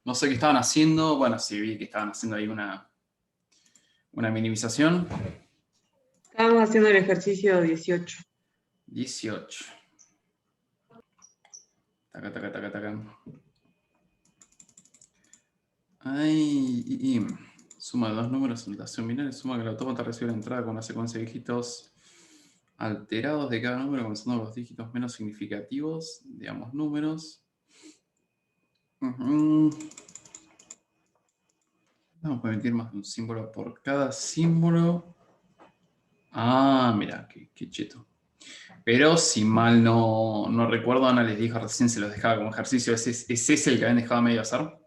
No sé qué estaban haciendo. Bueno, sí, vi que estaban haciendo ahí una minimización. Estábamos haciendo el ejercicio 18. 18. Taca, taca, taca, taca. Ay, suma de dos números en notación binaria, suma que el autómata recibe la entrada con una secuencia de dígitos alterados de cada número, comenzando con los dígitos menos significativos de ambos números. Vamos a permitir más de un símbolo por cada símbolo. Ah, mira, qué cheto. Pero si mal no recuerdo, Ana les dijo recién, se los dejaba como ejercicio. ¿Es ese el que habían dejado medio hacer?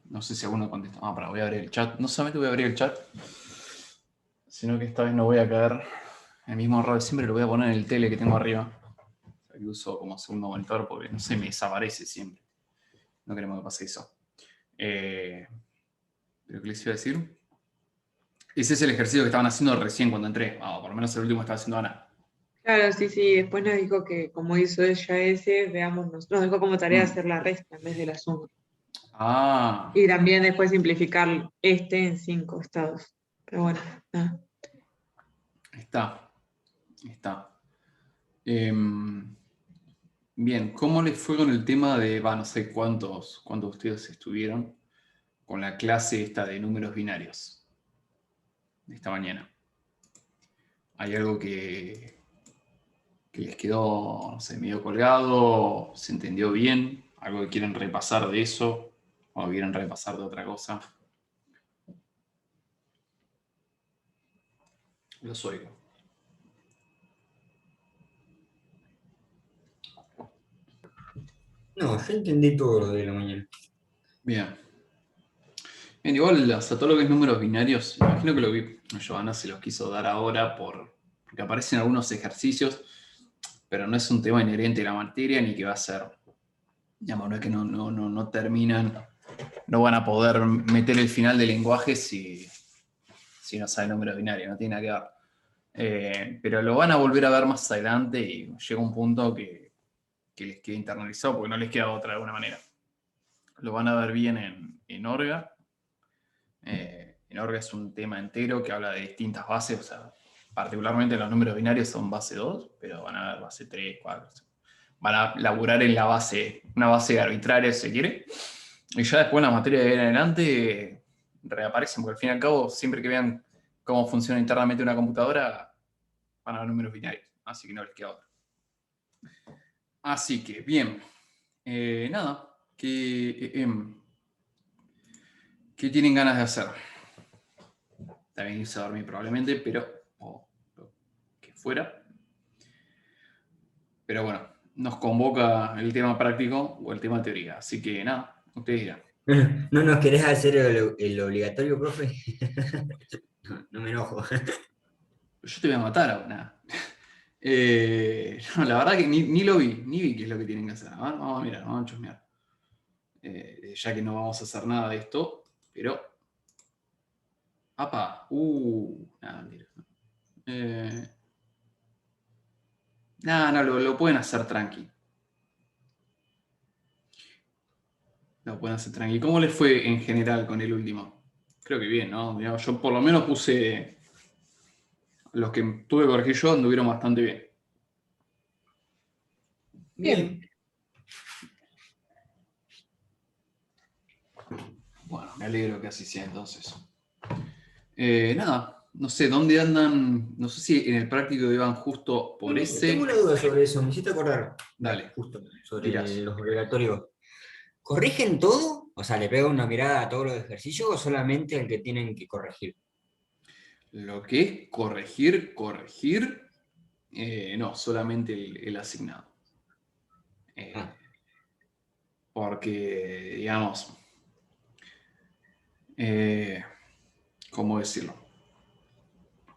No sé si alguno contesta. Ah, voy a abrir el chat. No solamente voy a abrir el chat, sino que esta vez no voy a caer en el mismo error. Siempre lo voy a poner en el tele que tengo arriba. O sea, que uso como segundo monitor porque no sé, me desaparece siempre. No queremos que pase eso. ¿Pero qué les iba a decir? Ese es el ejercicio que estaban haciendo recién cuando entré. Ah, por lo menos el último que estaba haciendo Ana. Claro, sí. Después nos dijo que como hizo ella ese, veamos, nos dejó como tarea hacer la resta en vez de la suma. Ah, Y también después simplificar este en 5 estados. Pero bueno, nada. está. Bien, ¿cómo les fue con el tema de, no sé cuántos ustedes estuvieron con la clase esta de números binarios de esta mañana? ¿Hay algo que les quedó, no sé, medio colgado? ¿Se entendió bien? ¿Algo que quieren repasar de eso? ¿O quieren repasar de otra cosa? Los oigo. No, yo entendí todo lo de la mañana. Bien. Bien, igual, o sea, todo lo que es números binarios, imagino que lo que Giovanna se los quiso dar ahora porque aparecen algunos ejercicios, pero no es un tema inherente a la materia ni que va a ser, digamos, no es que no terminan, no van a poder meter el final del lenguaje si no saben números binarios, no tiene nada que ver. Pero lo van a volver a ver más adelante y llega un punto que les queda internalizado porque no les queda otra de alguna manera. Lo van a ver bien en Orga. En Orga es un tema entero que habla de distintas bases, o sea, particularmente los números binarios son base 2, pero van a ver base 3, 4. Van a laburar en una base arbitraria si se quiere. Y ya después en la materia de ahí en adelante reaparecen, porque al fin y al cabo, siempre que vean cómo funciona internamente una computadora, van a ver números binarios. Así que no les queda otra. Así que, bien. Nada, ¿qué tienen ganas de hacer? También irse a dormir probablemente, pero que fuera. Pero bueno, nos convoca el tema práctico o el tema teórica. Así que nada, ustedes dirán. ¿No nos querés hacer el obligatorio, profe? No me enojo. Yo te voy a matar ahora. No, la verdad que ni lo vi, ni vi qué es lo que tienen que hacer. Vamos a mirar, vamos a chusmear. Ya que no vamos a hacer nada de esto, pero. ¡Apa! Nada, mentira. No, lo pueden hacer tranqui. Lo pueden hacer tranqui. ¿Cómo les fue en general con el último? Creo que bien, ¿no? Digamos, yo por lo menos puse. Los que tuve que corregir yo anduvieron bastante bien. Bien. Bueno, me alegro que así sea entonces. Nada, no sé, ¿dónde andan? No sé si en el práctico iban justo por ese. Tengo una duda sobre eso, me hiciste acordar. Dale. Justo, sobre Tirás. los obligatorios. ¿Corrigen todo? O sea, ¿le pegan una mirada a todos los ejercicios o solamente el que tienen que corregir? Lo que es corregir, no, solamente el asignado. Porque, digamos, ¿cómo decirlo?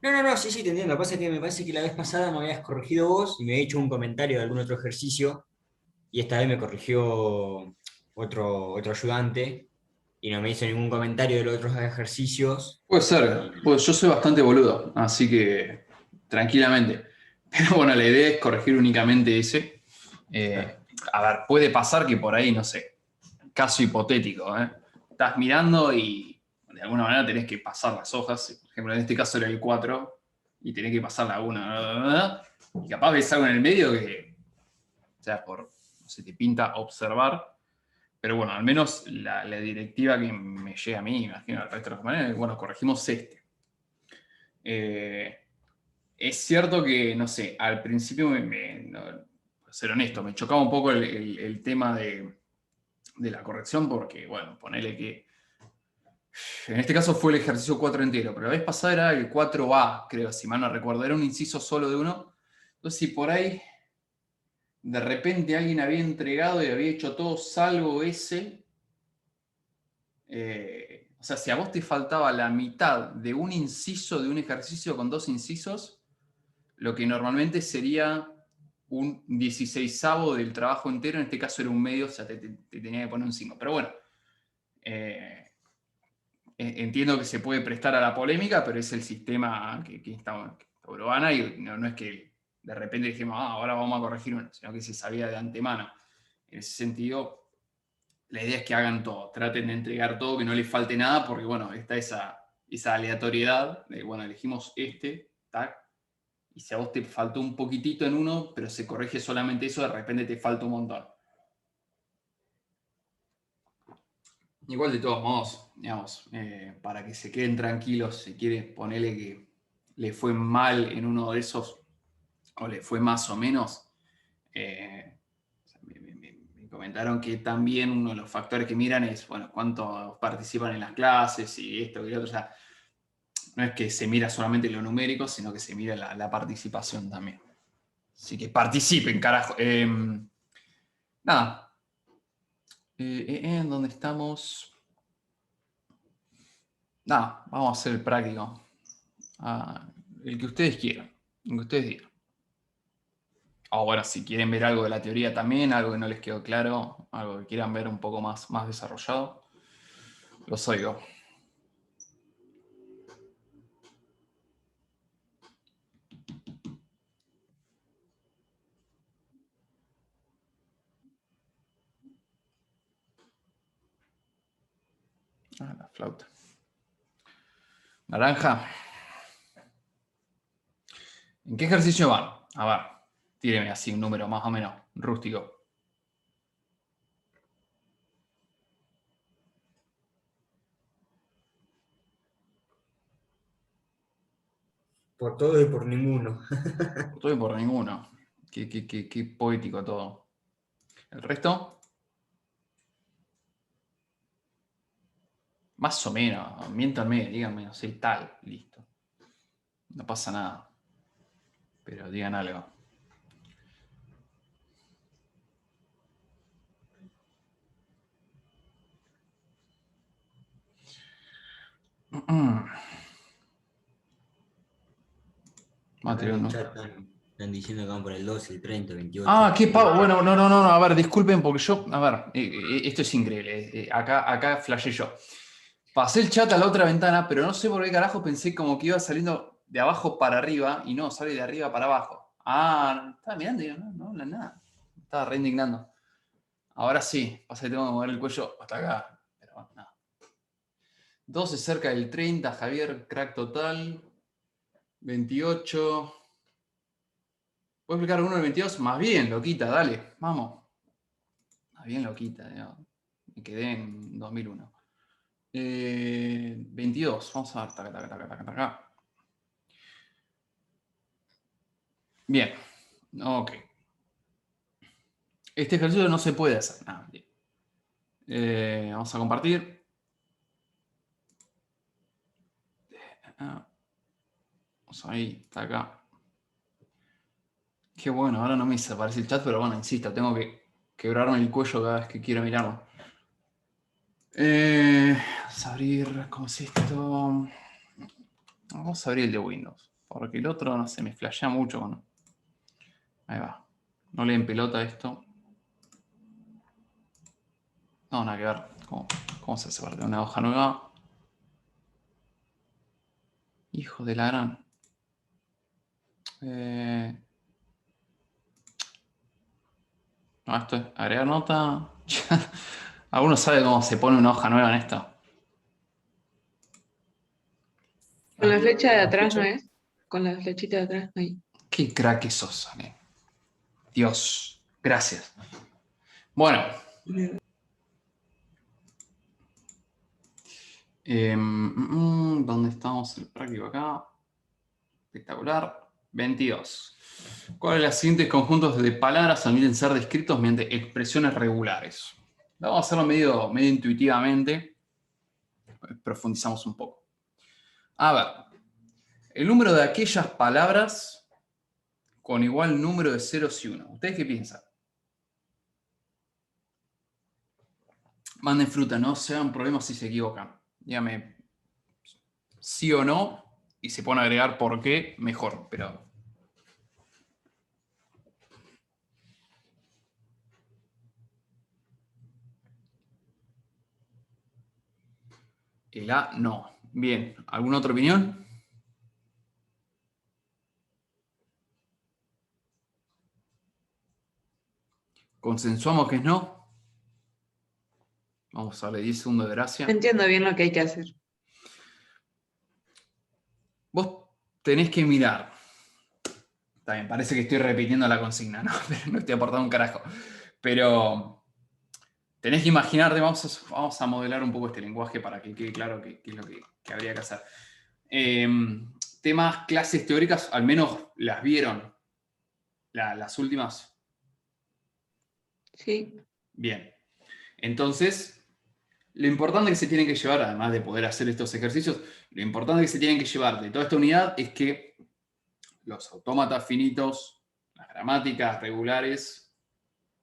No, sí, te entiendo. Lo que pasa es que me parece que la vez pasada me habías corregido vos y me había hecho un comentario de algún otro ejercicio y esta vez me corrigió otro ayudante y no me hizo ningún comentario de los otros ejercicios. Puede ser, pues yo soy bastante boludo, así que tranquilamente. Pero bueno, la idea es corregir únicamente ese. A ver, puede pasar que por ahí, no sé, caso hipotético, ¿eh? Estás mirando y de alguna manera tenés que pasar las hojas. Por ejemplo, en este caso era el 4 y tenés que pasar la 1. Y capaz ves algo en el medio que, o sea, no sé, te pinta observar. Pero bueno, al menos la directiva que me llega a mí, imagino al resto de los compañeros, bueno, corregimos este. Es cierto que, no sé, al principio, no, para ser honesto, me chocaba un poco el tema de la corrección porque, bueno, ponele que en este caso fue el ejercicio 4 entero, pero la vez pasada era el 4A, creo, si mal no recuerdo, era un inciso solo de uno. Entonces, si por ahí de repente alguien había entregado y había hecho todo salvo ese, o sea, si a vos te faltaba la mitad de un inciso de un ejercicio con 2 incisos, lo que normalmente sería un 16avo del trabajo entero, en este caso era un medio, o sea, te tenía que poner un 5. Pero bueno, entiendo que se puede prestar a la polémica, pero es el sistema que está Urbana y no es que de repente dijimos, ahora vamos a corregir uno, sino que se sabía de antemano. En ese sentido, la idea es que hagan todo, traten de entregar todo, que no les falte nada, porque bueno, está esa aleatoriedad de, bueno, elegimos este, tac, y si a vos te faltó un poquitito en uno, pero se corrige solamente eso, de repente te falta un montón. Igual de todos modos, digamos, para que se queden tranquilos, si quiere ponerle que le fue mal en uno de esos, o le fue más o menos, me comentaron que también uno de los factores que miran es, bueno, cuántos participan en las clases y esto y lo otro. O sea, no es que se mira solamente lo numérico, sino que se mira la participación también. Así que participen, carajo. Nada. ¿En dónde estamos? Nada, vamos a hacer el práctico. El que ustedes quieran. El que ustedes digan. O bueno, si quieren ver algo de la teoría también, algo que no les quedó claro, algo que quieran ver un poco más desarrollado, los oigo. La flauta. Naranja. ¿En qué ejercicio van? A ver, tíreme así un número más o menos rústico. Por todo y por ninguno. Por todo y por ninguno. Qué poético todo. ¿El resto? Más o menos. Miéntanme, díganme, no sé, tal, listo. No pasa nada. Pero digan algo. Acá en el ¿No? chat están diciendo que van por el 12, el 30, el 28. Ah, qué pavo. Bueno, no, a ver, disculpen porque yo, a ver, esto es increíble. Acá flashé yo. Pasé el chat a la otra ventana, pero no sé por qué carajo pensé como que iba saliendo de abajo para arriba y no, sale de arriba para abajo. Estaba mirando y no habla nada. Me estaba re indignando. Ahora sí, pasa que tengo que mover el cuello hasta acá. Pero bueno, nada. 12 cerca del 30, Javier, crack total. 28. ¿Puedo explicar uno del 22? Más bien, loquita, dale, vamos. Más bien, loquita, digamos. Me quedé en 2001. 22, vamos a ver, taca. Bien, ok. Este ejercicio no se puede hacer. Bien. Vamos a compartir. Vamos ahí, está acá. Qué bueno, ahora no me desaparece el chat, pero bueno, insisto, tengo que quebrarme el cuello cada vez que quiero mirarlo. Vamos a abrir, ¿cómo es esto? Vamos a abrir el de Windows, porque el otro, no sé, me flashea mucho. Bueno. Ahí va. No le den pelota a esto. No, nada que ver. ¿Cómo se hace parte de una hoja nueva? Hijo de la gran. No, esto es agregar nota. ¿Alguno sabe cómo se pone una hoja nueva en esto? Con la flecha de La atrás, ¿no flecha. es? Con la flechita de atrás, ahí. Qué crack que sos, Ale. Dios, gracias. Bueno. ¿Dónde estamos? El práctico acá. Espectacular. 22. ¿Cuáles de los siguientes conjuntos de palabras admiten ser descritos mediante expresiones regulares? Vamos a hacerlo medio intuitivamente. Profundizamos un poco. A ver. El número de aquellas palabras con igual número de ceros y uno. ¿Ustedes qué piensan? Manden fruta, no se hagan problemas si se equivocan. Dígame sí o no y se pone a agregar por qué, mejor. Pero el A no. Bien, ¿alguna otra opinión? ¿Consensuamos que es no? Vamos a darle 10 segundos de gracia. Entiendo bien lo que hay que hacer. Vos tenés que mirar. También parece que estoy repitiendo la consigna, ¿no? Pero no estoy aportando un carajo. Pero tenés que imaginarte, vamos a modelar un poco este lenguaje para que quede claro qué es lo que habría que hacer. Temas, clases teóricas, al menos las vieron las últimas. Sí. Bien. Entonces, lo importante que se tienen que llevar, además de poder hacer estos ejercicios, lo importante que se tienen que llevar de toda esta unidad es que los autómatas finitos, las gramáticas regulares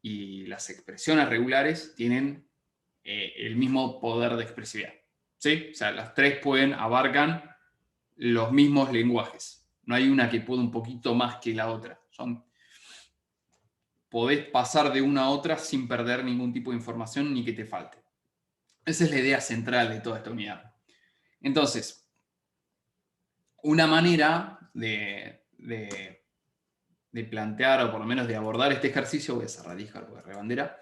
y las expresiones regulares tienen el mismo poder de expresividad. ¿Sí? O sea, las tres abarcan los mismos lenguajes. No hay una que pueda un poquito más que la otra. Podés pasar de una a otra sin perder ningún tipo de información ni que te falte. Esa es la idea central de toda esta unidad. Entonces, una manera de plantear o por lo menos de abordar este ejercicio, voy a cerrar Discord porque rebandera,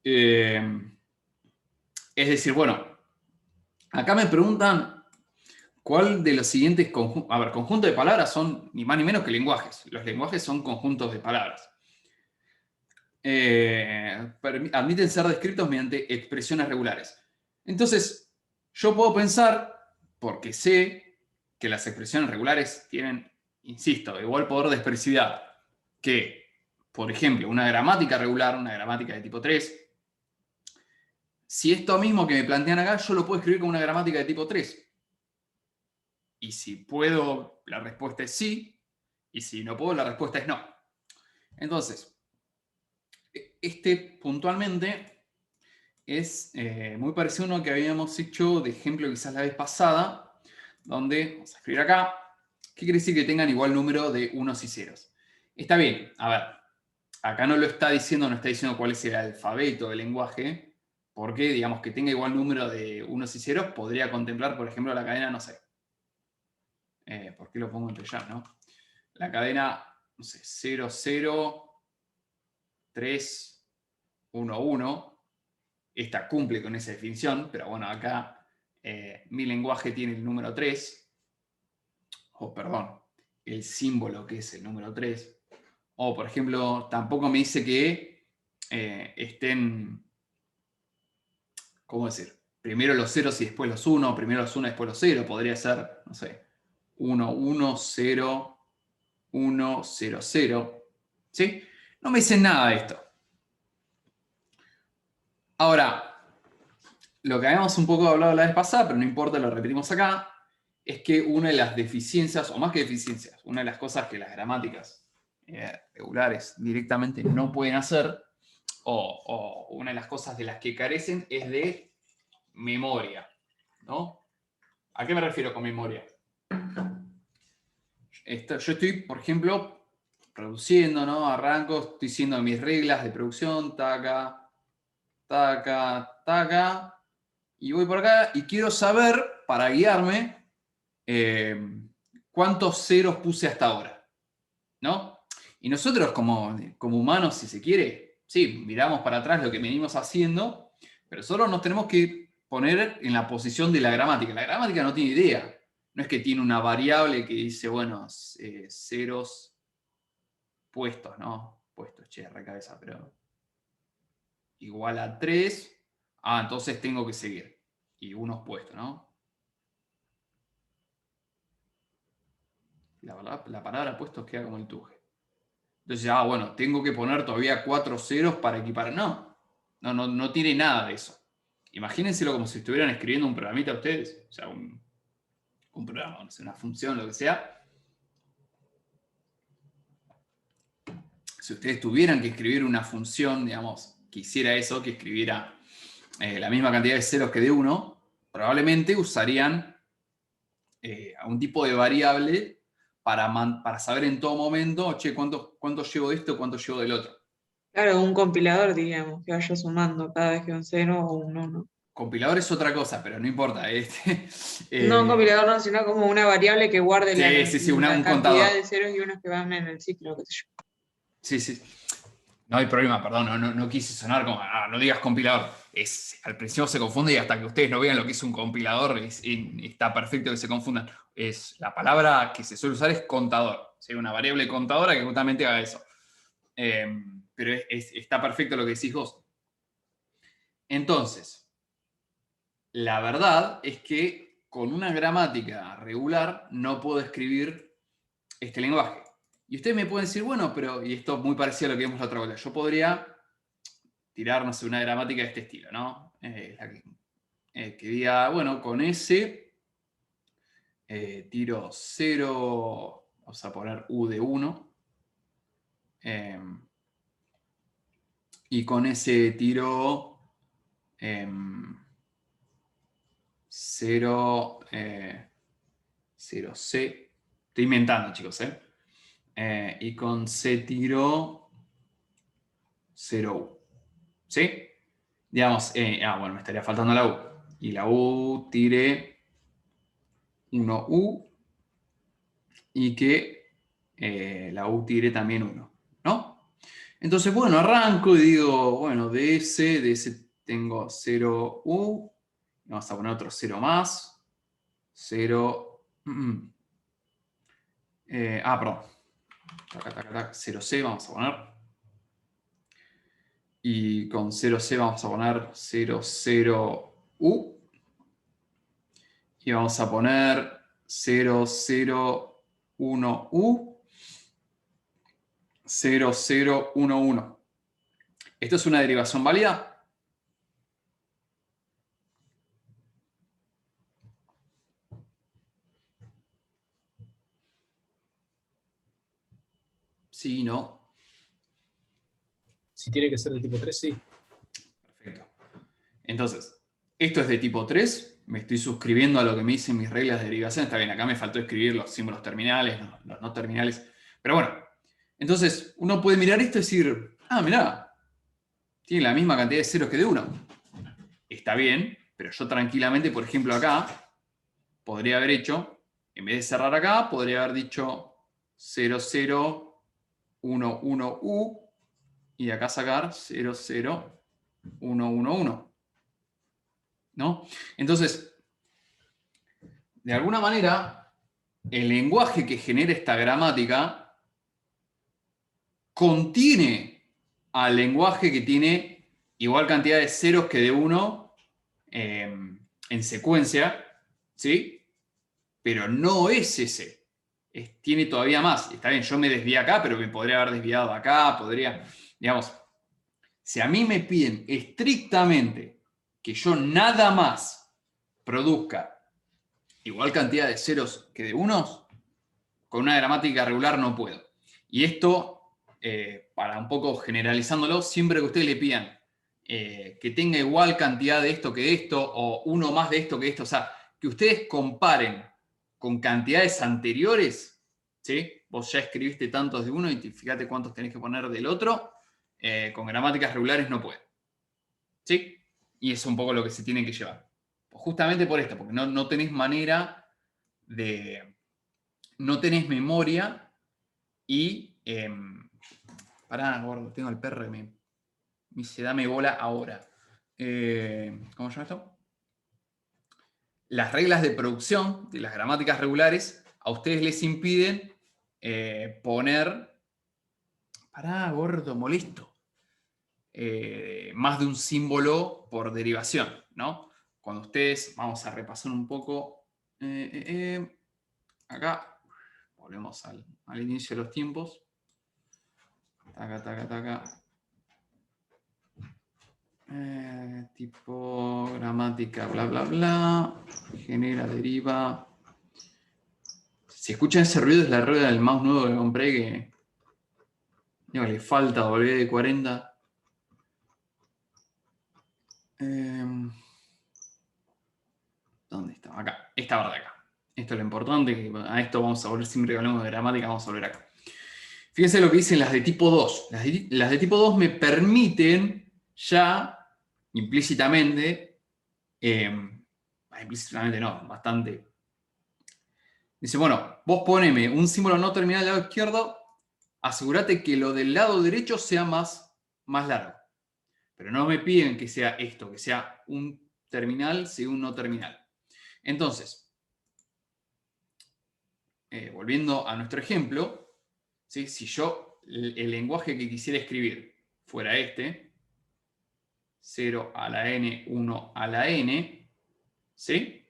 es decir, bueno, acá me preguntan cuál de los siguientes conjuntos, a ver, conjuntos de palabras son ni más ni menos que lenguajes. Los lenguajes son conjuntos de palabras. Admiten ser descritos mediante expresiones regulares. Entonces, yo puedo pensar, porque sé que las expresiones regulares tienen, insisto, igual poder de expresividad que, por ejemplo, una gramática regular, una gramática de tipo 3, si esto mismo que me plantean acá, yo lo puedo escribir como una gramática de tipo 3. Y si puedo, la respuesta es sí, y si no puedo, la respuesta es no. Entonces, este puntualmente es muy parecido a uno que habíamos hecho de ejemplo quizás la vez pasada, donde, vamos a escribir acá, ¿qué quiere decir que tengan igual número de unos y ceros? Está bien, a ver, acá no lo está diciendo, no está diciendo cuál es el alfabeto del lenguaje, porque digamos que tenga igual número de unos y ceros, podría contemplar, por ejemplo, la cadena, no sé, ¿por qué lo pongo entre ya, no? La cadena, no sé, 0, 0, 3, 1, 1. Esta cumple con esa definición, pero bueno, acá mi lenguaje tiene el número 3, o perdón, el símbolo que es el número 3. O, por ejemplo, tampoco me dice que estén, ¿cómo decir? Primero los ceros y después los 1, primero los 1 y después los 0. Podría ser, no sé, 1, 1, 0, 1, 0, 0. ¿Sí? No me dicen nada de esto. Ahora, lo que habíamos un poco hablado la vez pasada, pero no importa, lo repetimos acá, es que una de las deficiencias, o más que deficiencias, una de las cosas que las gramáticas regulares directamente no pueden hacer, o una de las cosas de las que carecen, es de memoria, ¿no? ¿A qué me refiero con memoria? Yo estoy, por ejemplo, produciendo, ¿no? Arranco, estoy haciendo mis reglas de producción, taca, taca, taca, y voy por acá y quiero saber, para guiarme, cuántos ceros puse hasta ahora. ¿no? Y nosotros como humanos, si se quiere, sí, miramos para atrás lo que venimos haciendo, pero nosotros nos tenemos que poner en la posición de la gramática. La gramática no tiene idea. No es que tiene una variable que dice, bueno, ceros puestos, ¿no? Puestos, che, recabeza, pero igual a 3. Ah, entonces tengo que seguir. Y unos puestos, ¿no? La palabra puestos queda como el tuje. Entonces, bueno, tengo que poner todavía 4 ceros para equiparar. No tiene nada de eso. Imagínenselo como si estuvieran escribiendo un programita ustedes, o sea, un programa, no sé, una función, lo que sea. Si ustedes tuvieran que escribir una función, digamos, que hiciera eso, que escribiera la misma cantidad de ceros que de 1, probablemente usarían un tipo de variable para saber en todo momento, che, cuánto llevo de esto, cuánto llevo del otro. Claro, un compilador, diríamos, que vaya sumando cada vez que un 0 o un 1. Compilador es otra cosa, pero no importa. No un compilador, no, sino como una variable que guarde Sí, la un cantidad contador. de ceros y unos que van en el ciclo, qué sé yo. Sí. No hay problema, perdón, no quise sonar como, no digas compilador. Al principio se confunde y hasta que ustedes no vean lo que es un compilador, está perfecto que se confundan. La palabra que se suele usar es contador. ¿Sí? Una variable contadora que justamente haga eso. Pero está perfecto lo que decís vos. Entonces, la verdad es que con una gramática regular no puedo escribir este lenguaje. Y ustedes me pueden decir, bueno, pero, y esto es muy parecido a lo que vimos la otra vuelta, yo podría tirar, no sé, una gramática de este estilo, ¿no? Que diga, bueno, con S tiro 0, vamos a poner U de 1, y con S tiro 0, 0C, estoy inventando, chicos, y con C tiro 0U, ¿sí? Digamos, bueno, me estaría faltando la U. Y la U tire 1U y que la U tire también 1, ¿no? Entonces, bueno, arranco y digo, bueno, de ese tengo 0U, vamos a poner otro 0 más, 0, perdón, 0C vamos a poner, y con 0C vamos a poner 00U, y vamos a poner 001U, 0011. ¿Esto es una derivación válida? Sí, no. Si tiene que ser de tipo 3, sí. Perfecto. Entonces, esto es de tipo 3. Me estoy suscribiendo a lo que me dicen mis reglas de derivación. Está bien, acá me faltó escribir los símbolos terminales, los no terminales. Pero bueno, entonces uno puede mirar esto y decir, mirá, tiene la misma cantidad de ceros que de 1. Está bien, pero yo tranquilamente, por ejemplo, acá, podría haber hecho, en vez de cerrar acá, podría haber dicho 0011U y de acá sacar 00111. ¿No? Entonces, de alguna manera, el lenguaje que genera esta gramática contiene al lenguaje que tiene igual cantidad de ceros que de 1 en secuencia, ¿sí? Pero no es ese. Tiene todavía más. Está bien, yo me desvié acá, pero me podría haber desviado acá, digamos, si a mí me piden estrictamente que yo nada más produzca igual cantidad de ceros que de unos, con una gramática regular no puedo. Y esto, para un poco generalizándolo, siempre que ustedes le pidan que tenga igual cantidad de esto que de esto, o uno más de esto que de esto, o sea, que ustedes comparen con cantidades anteriores, ¿sí? Vos ya escribiste tantos de uno y fíjate cuántos tenés que poner del otro, con gramáticas regulares no puede. ¿Sí? Y es un poco lo que se tiene que llevar. Justamente por esto, porque no tenés manera no tenés memoria Y, pará, gordo, tengo el perro que me dice, dame bola ahora. ¿Cómo se llama esto? Las reglas de producción de las gramáticas regulares a ustedes les impiden poner, pará, gordo, molesto, más de un símbolo por derivación, ¿no? Cuando ustedes, vamos a repasar un poco, acá, volvemos al inicio de los tiempos, taca, taca, taca, tipo, gramática, bla, bla, bla, genera, deriva. Si escuchan ese ruido, es la rueda del mouse nuevo que compré que digo, le falta WD-40. ¿Dónde está? Acá. Esta barra de acá. Esto es lo importante, que a esto vamos a volver siempre que hablamos de gramática, vamos a volver acá. Fíjense lo que dicen las de tipo 2. Las de tipo 2 me permiten ya implícitamente, implícitamente no, bastante. Dice, bueno, vos poneme un símbolo no terminal del lado izquierdo, asegúrate que lo del lado derecho sea más largo. Pero no me piden que sea esto, que sea un terminal según un no terminal. Entonces, volviendo a nuestro ejemplo, ¿sí? Si yo el lenguaje que quisiera escribir fuera este, 0 a la n, 1 a la n, ¿sí?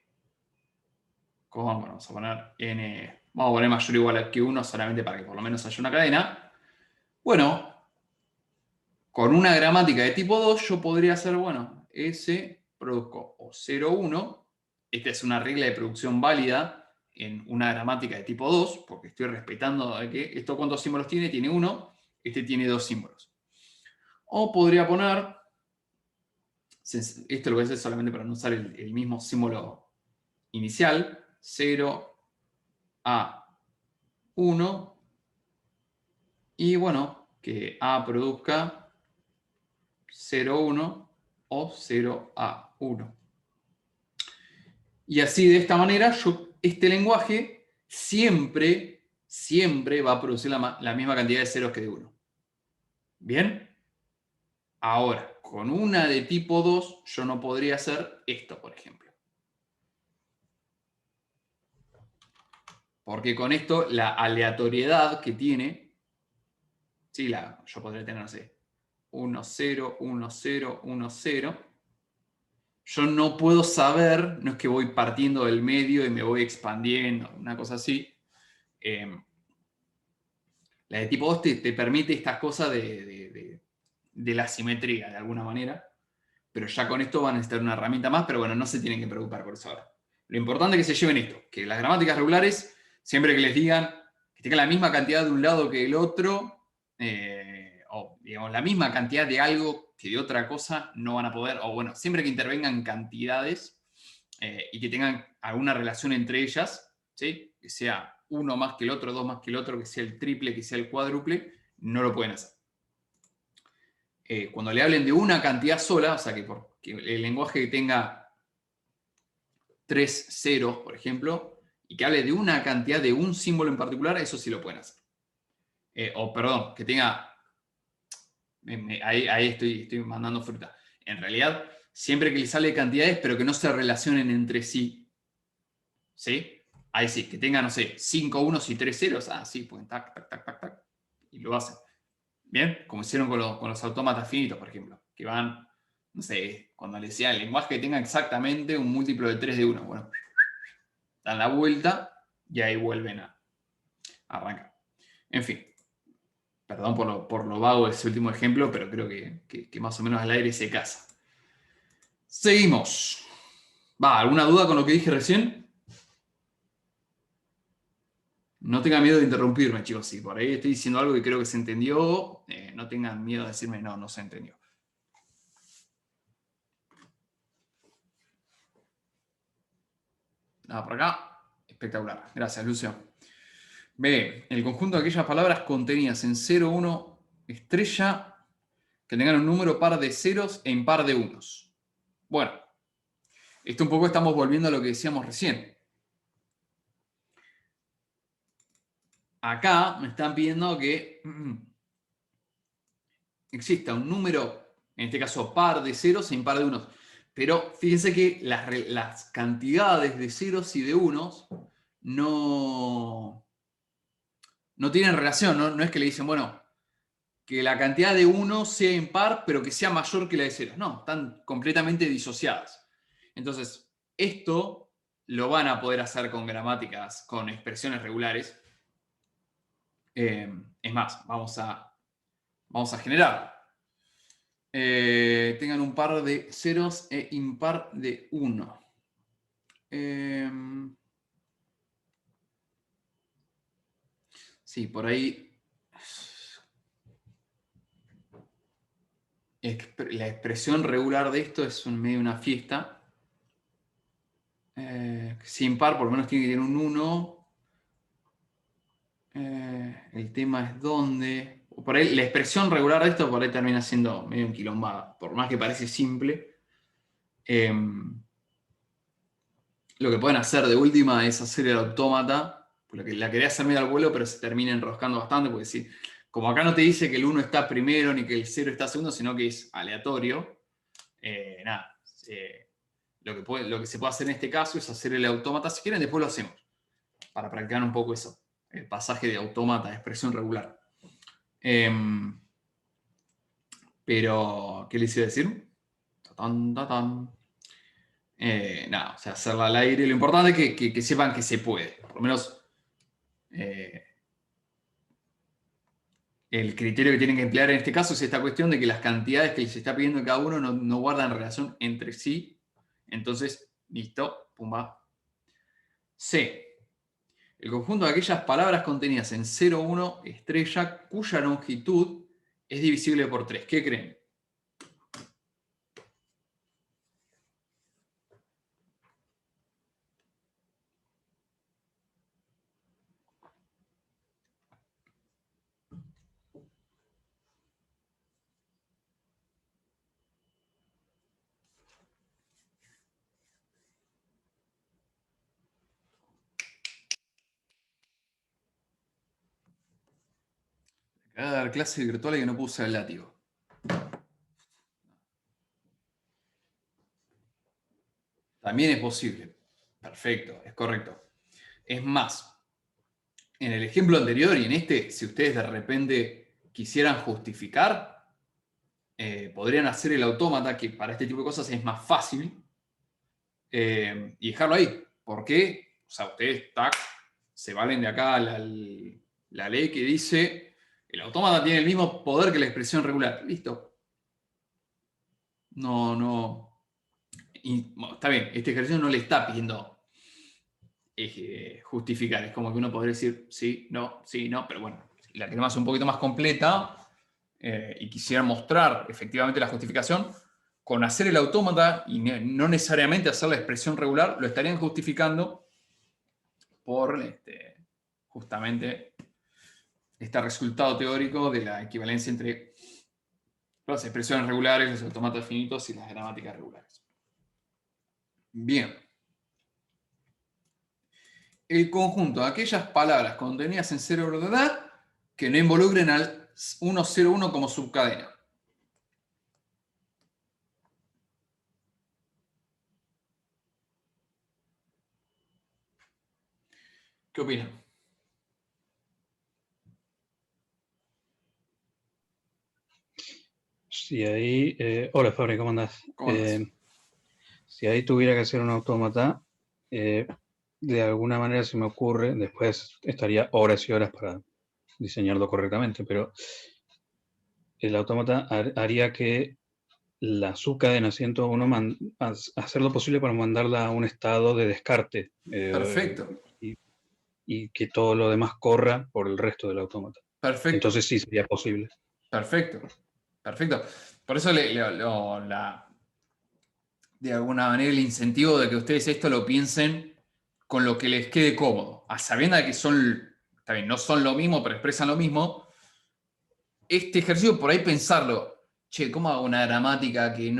¿Cómo vamos a poner n? Vamos a poner mayor o igual que 1 solamente para que por lo menos haya una cadena. Bueno, con una gramática de tipo 2 yo podría hacer, bueno, S produzco o 0, 1. Esta es una regla de producción válida en una gramática de tipo 2, porque estoy respetando que esto cuántos símbolos tiene. Tiene 1, este tiene 2 símbolos. O podría poner, esto lo voy a hacer solamente para no usar el mismo símbolo inicial, 0 a 1, y bueno, que A produzca 0, 1 o 0 a 1. Y así de esta manera, este lenguaje siempre va a producir la misma cantidad de ceros que de 1. ¿Bien? Ahora, con una de tipo 2, yo no podría hacer esto, por ejemplo. Porque con esto, la aleatoriedad que tiene, ¿sí? Yo podría tener, no sé, 1, 0, 1, 0, 1, 0. Yo no puedo saber, no es que voy partiendo del medio y me voy expandiendo, una cosa así. La de tipo 2 te permite estas cosas de la simetría, de alguna manera. Pero ya con esto van a necesitar una herramienta más, pero bueno, no se tienen que preocupar por eso ahora. Lo importante es que se lleven esto, que las gramáticas regulares, siempre que les digan que tengan la misma cantidad de un lado que el otro, o digamos la misma cantidad de algo que de otra cosa, no van a poder, o bueno, siempre que intervengan cantidades y que tengan alguna relación entre ellas, ¿sí? Que sea uno más que el otro, dos más que el otro, que sea el triple, que sea el cuádruple, no lo pueden hacer. Cuando le hablen de una cantidad sola, o sea, que el lenguaje tenga 3 ceros, por ejemplo, y que hable de una cantidad de un símbolo en particular, eso sí lo pueden hacer. O perdón, que tenga... ahí estoy mandando fruta. En realidad, siempre que les hable de cantidades, pero que no se relacionen entre sí. ¿Sí? Ahí sí, que tenga, no sé, 5 unos y 3 ceros. Ah, sí, pues tac, tac, tac, tac, tac. Y lo hacen. Bien, como hicieron con los autómatas finitos, por ejemplo, que van, no sé, cuando les decía el lenguaje que tenga exactamente un múltiplo de 3 de 1. Bueno, dan la vuelta y ahí vuelven a arrancar. En fin, perdón por lo vago de ese último ejemplo, pero creo que más o menos al aire se casa. Seguimos. ¿Alguna duda con lo que dije recién? No tengan miedo de interrumpirme, chicos. Si por ahí estoy diciendo algo que creo que se entendió, no tengan miedo de decirme no se entendió. Nada, por acá. Espectacular. Gracias, Lucio. B. El conjunto de aquellas palabras contenidas en 0, 1, estrella, que tengan un número par de ceros e impar de unos. Bueno, esto un poco estamos volviendo a lo que decíamos recién. acá me están pidiendo que exista un número, en este caso par de ceros e impar de unos. Pero fíjense que las cantidades de ceros y de unos no tienen relación. No es que le dicen, bueno, que la cantidad de unos sea impar, pero que sea mayor que la de ceros. No, están completamente disociadas. Entonces, esto lo van a poder hacer con gramáticas, con expresiones regulares. Es más, vamos a generar. Tengan un par de ceros e impar de 1. Sí, por ahí la expresión regular de esto es medio una fiesta. Si impar, por lo menos tiene que tener un 1. El tema es dónde. Por ahí, la expresión regular de esto por ahí termina siendo medio enquilombada. Por más que parece simple. Lo que pueden hacer de última es hacer el autómata. La quería hacer medio al vuelo, pero se termina enroscando bastante. Porque sí, como acá no te dice que el 1 está primero ni que el 0 está segundo, sino que es aleatorio. Nada. Lo que se puede hacer en este caso es hacer el autómata. Si quieren, después lo hacemos. Para practicar un poco eso. El pasaje de autómata a expresión regular. Pero, ¿qué les iba a decir? Nada, o sea, hacerla al aire. Lo importante es que sepan que se puede. Por lo menos el criterio que tienen que emplear en este caso es esta cuestión de que las cantidades que les está pidiendo cada uno no guardan relación entre sí. Entonces, listo, pumba. C. El conjunto de aquellas palabras contenidas en 0, 1, estrella, cuya longitud es divisible por 3. ¿Qué creen? Acaba de dar clase virtual y que no puedo usar el látigo. También es posible. Perfecto, es correcto. Es más, en el ejemplo anterior y en este, si ustedes de repente quisieran justificar, podrían hacer el autómata, que para este tipo de cosas es más fácil, y dejarlo ahí. ¿Por qué? O sea, ustedes se valen de acá la ley que dice el autómata tiene el mismo poder que la expresión regular. Listo. No. Bueno, está bien, este ejercicio no le está pidiendo justificar. Es como que uno podría decir sí, no, pero bueno, si la queremos hacer un poquito más completa y quisiera mostrar efectivamente la justificación, con hacer el autómata y no necesariamente hacer la expresión regular, lo estarían justificando por justamente este resultado teórico de la equivalencia entre las expresiones regulares, los autómatas finitos y las gramáticas regulares. Bien. El conjunto de aquellas palabras contenidas en 0 verdad que no involucren al 101 como subcadena. ¿Qué opinan? Si ahí, hola Fabri, ¿cómo andás? ¿Cómo andás? Si ahí tuviera que hacer un autómata, de alguna manera se me ocurre, después estaría horas y horas para diseñarlo correctamente, pero el autómata haría que la subcadena 101 hacer lo posible para mandarla a un estado de descarte. Perfecto. Y que todo lo demás corra por el resto del autómata. Perfecto. Entonces sí sería posible. Perfecto. Por eso de alguna manera el incentivo de que ustedes esto lo piensen con lo que les quede cómodo, a sabiendas de que está bien, no son lo mismo, pero expresan lo mismo. Este ejercicio, por ahí pensarlo, che, ¿cómo hago una gramática que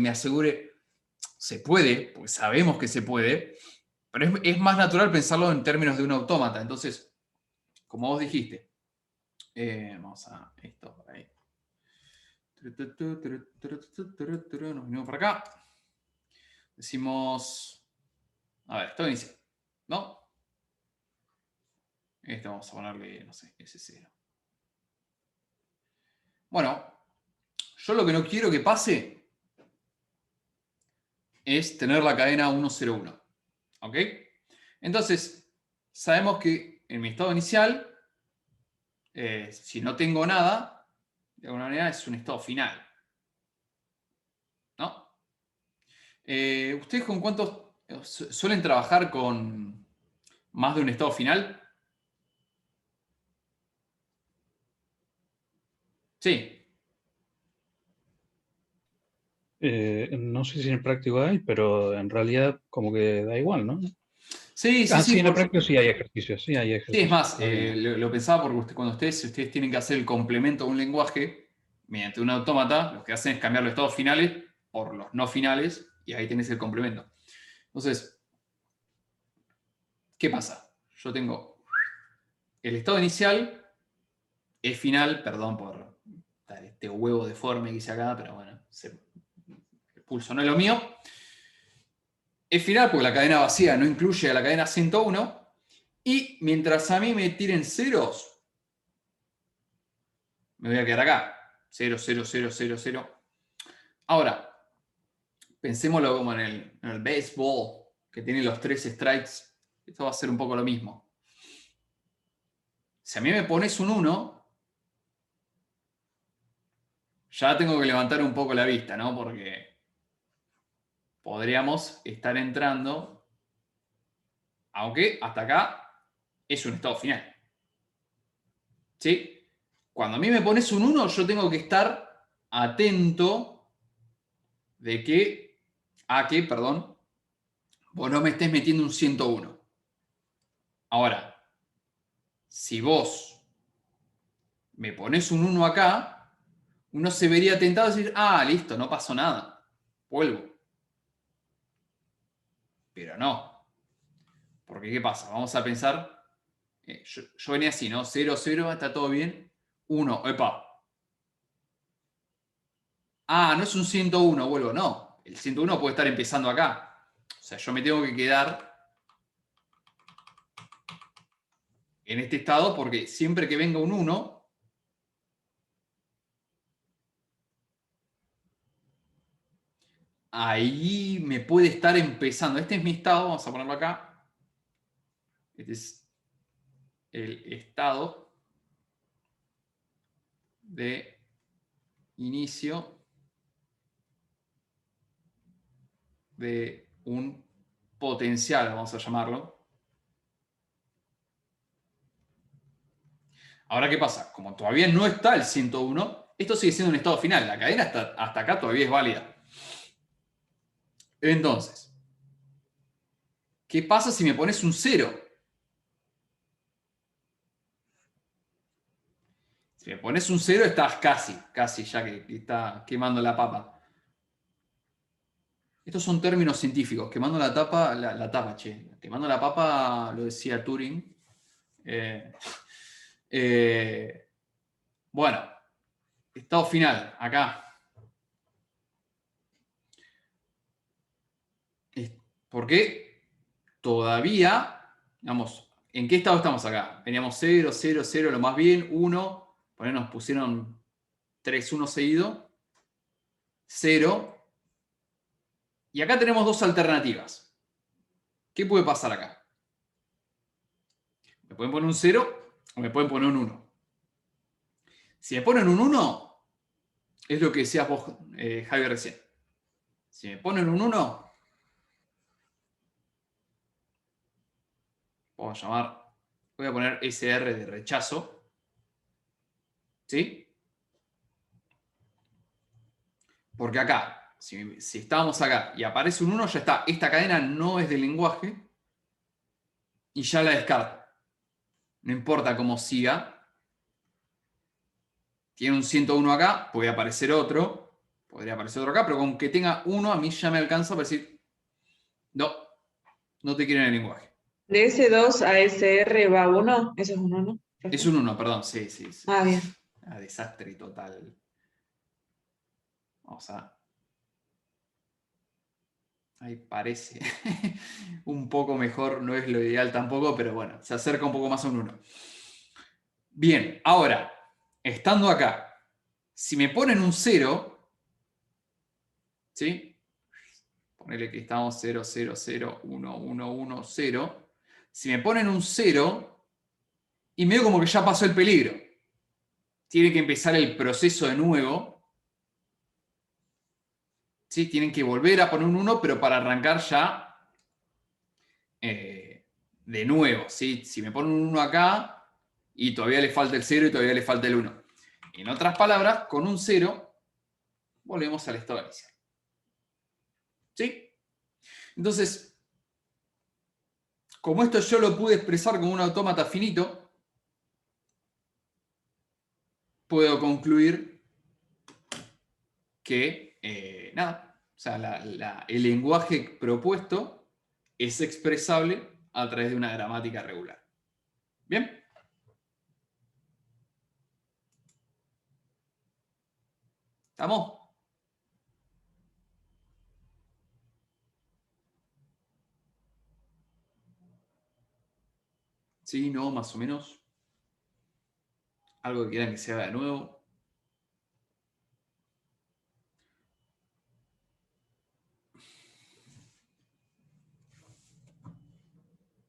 me asegure? Se puede, porque sabemos que se puede, pero es más natural pensarlo en términos de un autómata. Entonces, como vos dijiste. Vamos a esto por ahí. Nos venimos para acá. Decimos, a ver, estado inicial, ¿no? Este vamos a ponerle, no sé, S0. Bueno, yo lo que no quiero que pase es tener la cadena 101. ¿Ok? Entonces, sabemos que en mi estado inicial, si no tengo nada, de alguna manera es un estado final. ¿No? ¿Ustedes con cuántos suelen trabajar con más de un estado final? Sí. No sé si en el práctico hay, pero en realidad como que da igual, ¿no? Sí, sí, Ah, sí. sí, en el práctico sí hay ejercicios, sí hay Sí, ejercicios. es más, Está bien. lo pensaba porque cuando ustedes tienen que hacer el complemento de un lenguaje mediante un autómata, lo que hacen es cambiar los estados finales por los no finales y ahí tenés el complemento. Entonces, ¿qué pasa? Yo tengo el estado inicial, es final, perdón por este huevo deforme que hice acá, pero bueno, el pulso no es lo mío. Es final porque la cadena vacía no incluye a la cadena 101 y mientras a mí me tiren ceros, me voy a quedar acá. 0, 0, 0, 0, 0. Ahora, pensémoslo como en el béisbol, que tiene los 3 strikes. Esto va a ser un poco lo mismo. Si a mí me pones un 1, ya tengo que levantar un poco la vista, ¿no? Porque podríamos estar entrando, aunque hasta acá es un estado final. ¿Sí? Cuando a mí me pones un 1, yo tengo que estar atento de que, perdón, vos no me estés metiendo un 101. Ahora, si vos me pones un 1 acá, uno se vería tentado a decir, ah, listo, no pasó nada, vuelvo. Pero no. Porque, ¿qué pasa? Vamos a pensar, yo venía así, ¿no? 0, 0, está todo bien. 1, epa. Ah, no es un 101, vuelvo. No, el 101 puede estar empezando acá. O sea, yo me tengo que quedar en este estado porque siempre que venga un 1, ahí me puede estar empezando. Este es mi estado, vamos a ponerlo acá. Este es el estado de inicio de un potencial, vamos a llamarlo. Ahora, ¿qué pasa? Como todavía no está el 101, esto sigue siendo un estado final. La cadena hasta acá todavía es válida. Entonces, ¿qué pasa si me pones un 0? Si me pones un 0, estás casi ya que está quemando la papa. Estos son términos científicos. Quemando la tapa, quemando la papa, lo decía Turing. Bueno, estado final, acá. ¿Por qué? Todavía, digamos, ¿en qué estado estamos acá? Veníamos 0, 0, 0, lo más bien, 1, nos pusieron 3, 1 seguido, 0. Y acá tenemos dos alternativas. ¿Qué puede pasar acá? Me pueden poner un 0 o me pueden poner un 1. Si me ponen un 1, es lo que decías vos, Javier, recién. Si me ponen un 1, vamos a llamar, voy a poner SR de rechazo. ¿Sí? Porque acá, si estábamos acá y aparece un 1, ya está. Esta cadena no es de lenguaje y ya la descarto. No importa cómo siga. Tiene un 101 acá, puede aparecer otro. Podría aparecer otro acá, pero con que tenga 1 a mí ya me alcanza para decir, no, no te quieren el lenguaje. De S2 a SR va 1, eso es 1, ¿no? Es un 1, perdón, sí. Ah, bien. Desastre total. Vamos a... Ahí parece un poco mejor, no es lo ideal tampoco, pero bueno, se acerca un poco más a un 1. Bien, ahora, estando acá, si me ponen un 0, ¿sí? Ponele que estamos 0, 0, 0, 1, 1, 1, 0. Si me ponen un 0, y medio como que ya pasó el peligro, tiene que empezar el proceso de nuevo. ¿Sí? Tienen que volver a poner un 1, pero para arrancar ya de nuevo. ¿Sí? Si me ponen un 1 acá y todavía le falta el 0 y todavía le falta el 1. En otras palabras, con un 0 volvemos al estado inicial. ¿Sí? Entonces, como esto yo lo pude expresar como un autómata finito, puedo concluir que, nada, o sea, el lenguaje propuesto es expresable a través de una gramática regular. ¿Bien? ¿Estamos? Sí, no, más o menos. Algo que quieran que se haga de nuevo.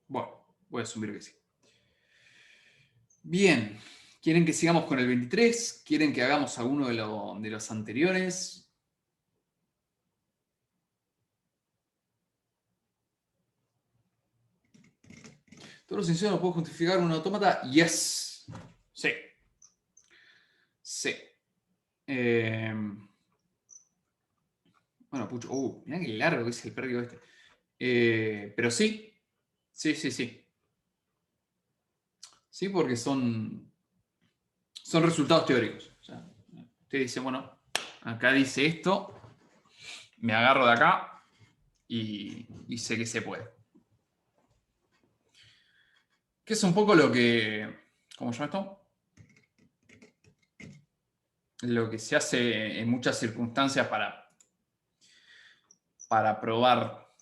Bueno, voy a asumir que sí. Bien. ¿Quieren que sigamos con el 23? ¿Quieren que hagamos alguno de los anteriores? ¿Todos los inicios los puedo justificar con un autómata? Yes. Sí. Sí. Bueno, pucho. Mirá qué largo que es el periodo este. Pero sí. Sí. Sí, porque son resultados teóricos. O sea, usted dice, bueno, acá dice esto, me agarro de acá y sé que se puede. Que es un poco lo que, ¿cómo se llama esto? Lo que se hace en muchas circunstancias para probar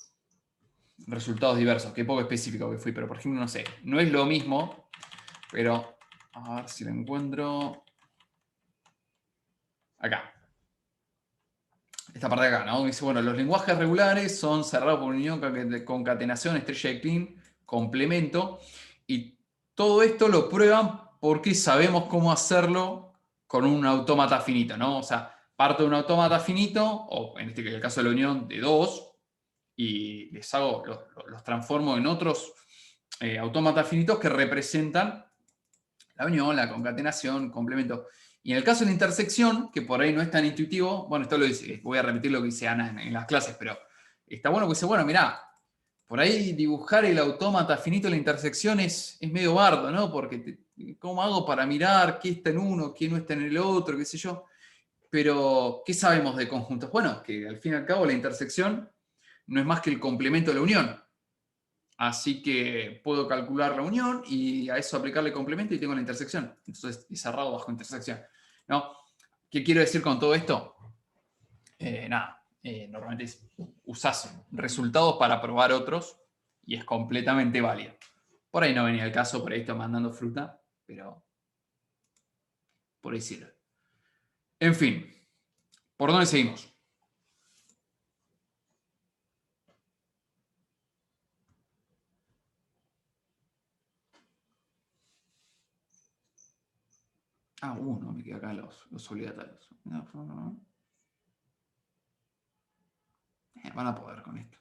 resultados diversos. Qué poco específico que fui, pero por ejemplo, no sé, no es lo mismo, pero a ver si lo encuentro. Acá. Esta parte de acá, ¿no? Dice, bueno, los lenguajes regulares son cerrados por unión, concatenación, estrella de Klein, complemento. Y todo esto lo prueban porque sabemos cómo hacerlo con un autómata finito, ¿no? O sea, parto de un autómata finito, o en el caso de la unión de 2, y les hago, los transformo en otros autómatas finitos que representan la unión, la concatenación, complemento. Y en el caso de la intersección, que por ahí no es tan intuitivo, bueno, esto lo dice, voy a repetir lo que dice Ana en las clases, pero está bueno que dice, bueno, mirá, por ahí dibujar el autómata finito en la intersección es medio bardo, ¿no? Porque ¿cómo hago para mirar qué está en uno, qué no está en el otro, qué sé yo? Pero, ¿qué sabemos de conjuntos? Bueno, que al fin y al cabo la intersección no es más que el complemento de la unión. Así que puedo calcular la unión y a eso aplicarle complemento y tengo la intersección. Entonces, es cerrado bajo intersección. ¿No? ¿Qué quiero decir con todo esto? Normalmente usás resultados para probar otros y es completamente válido. Por ahí no venía el caso, por ahí estoy mandando fruta, pero por ahí sirve. En fin, ¿por dónde seguimos? No, me quedan acá los obligatorios. Van a poder con esto.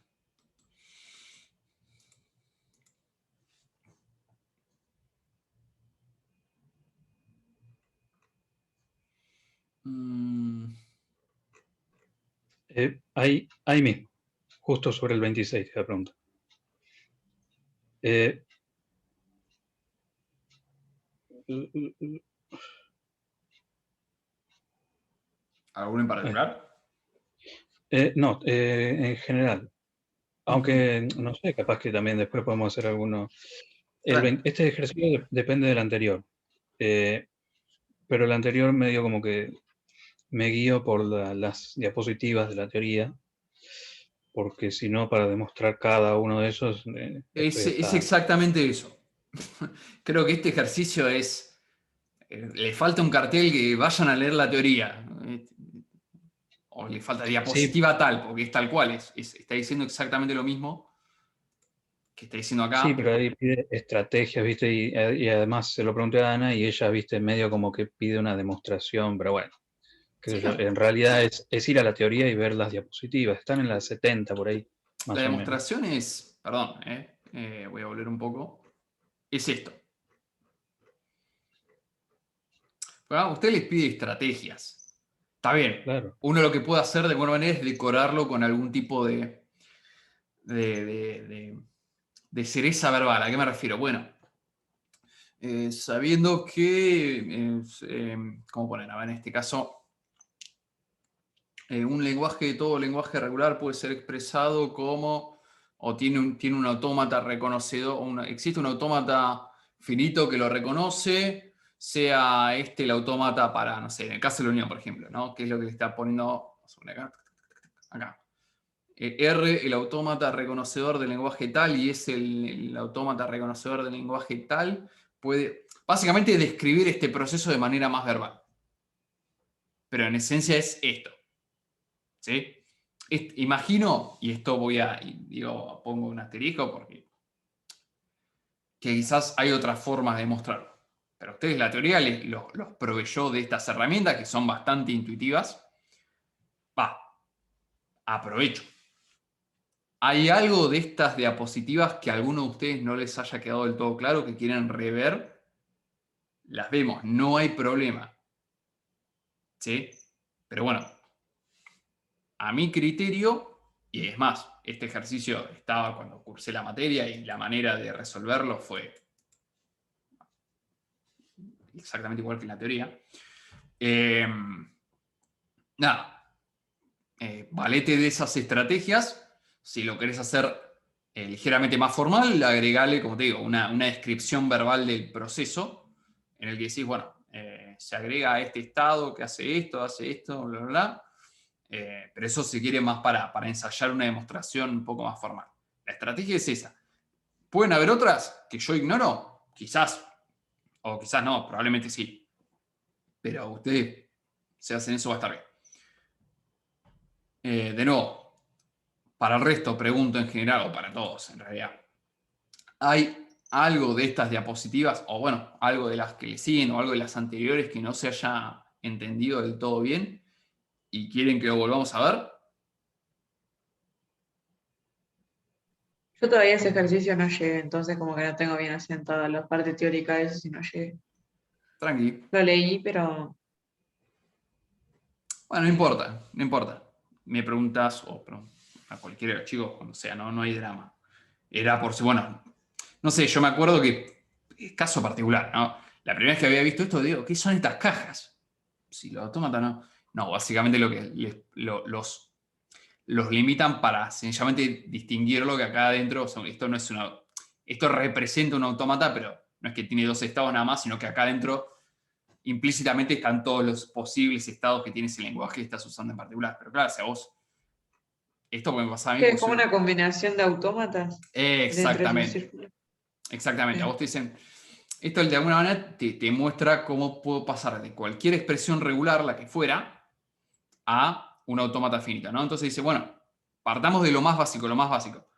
Ahí mismo, justo sobre el 26, la pregunta. ¿Alguno en particular? No, en general. Aunque, no sé, capaz que también después podemos hacer alguno. Claro. Este ejercicio depende del anterior. Pero el anterior medio como que me guío por las diapositivas de la teoría, porque si no, para demostrar cada uno de esos, estoy Es hasta... exactamente eso. Creo que este ejercicio le falta un cartel que vayan a leer la teoría. O le falta Sí, diapositiva tal, porque es tal cual. Está diciendo exactamente lo mismo que está diciendo sí, acá. pero ahí pide estrategias, ¿viste? Y además se lo pregunté a Ana y ella, ¿viste? Medio como que pide una demostración, pero bueno, qué sé Sí, yo, no. en realidad es ir a la teoría y ver las diapositivas. Están en las 70 por ahí, La más o menos. demostración es, perdón, voy a volver un poco. Es esto. Usted les pide estrategias. Está bien. Claro. Uno lo que puede hacer de alguna manera es decorarlo con algún tipo de, de- de- de cereza verbal. ¿A qué me refiero? Bueno, sabiendo que, ¿cómo poner? A ver, en este caso, todo lenguaje regular puede ser expresado como, o tiene un autómata reconocedor, existe un autómata finito que lo reconoce, sea este el autómata para, no sé, en el caso de la unión, por ejemplo, ¿no? ¿Qué es lo que le está poniendo? Vamos a poner acá. R, el autómata reconocedor del lenguaje tal, y es el autómata reconocedor del lenguaje tal, puede básicamente describir este proceso de manera más verbal. Pero en esencia es esto. ¿Sí? Imagino, y esto pongo un asterisco porque que quizás hay otras formas de mostrarlo. Pero a ustedes la teoría los proveyó de estas herramientas que son bastante intuitivas. Va, aprovecho. ¿Hay algo de estas diapositivas que a alguno de ustedes no les haya quedado del todo claro, que quieren rever? Las vemos, no hay problema. ¿Sí? Pero bueno, a mi criterio, y es más, este ejercicio estaba cuando cursé la materia y la manera de resolverlo fue exactamente igual que en la teoría. Eh, nada, valete de esas estrategias. Si lo querés hacer ligeramente más formal, agregale, como te digo, una descripción verbal del proceso en el que decís, bueno, se agrega a este estado que hace esto, bla, bla, bla. Pero eso se quiere más para ensayar una demostración un poco más formal. La estrategia es esa. ¿Pueden haber otras que yo ignoro? Quizás, o quizás no, probablemente sí. Pero ustedes, si hacen eso, va a estar bien. De nuevo, para el resto, pregunto en general, o para todos en realidad. ¿Hay algo de estas diapositivas, o bueno, algo de las que le siguen, o algo de las anteriores que no se haya entendido del todo bien y quieren que lo volvamos a ver? Yo todavía ese ejercicio no llegué, entonces como que no tengo bien asentada la parte teórica de eso si no llegué. Tranqui. Lo leí, pero Bueno, no importa, no importa. Me preguntas, a cualquiera de los chicos, cuando sea, no hay drama. Era por si, bueno, no sé, yo me acuerdo que, es caso particular, ¿no? La primera vez que había visto esto, digo, ¿qué son estas cajas? Si los autómatas no. No, básicamente lo que los limitan para sencillamente distinguirlo que acá adentro, o sea, esto representa un autómata, pero no es que tiene dos estados nada más, sino que acá adentro implícitamente están todos los posibles estados que tiene ese lenguaje que estás usando en particular. Pero claro, si a vos, esto me pasa a mí que es porque como una combinación de autómatas dentro de un Exactamente, círculo. exactamente. A Bien. vos te dicen, esto de alguna manera te muestra cómo puedo pasar de cualquier expresión regular, la que fuera, a un autómata finito, ¿no? Entonces dice, bueno, partamos de lo más básico, lo más básico.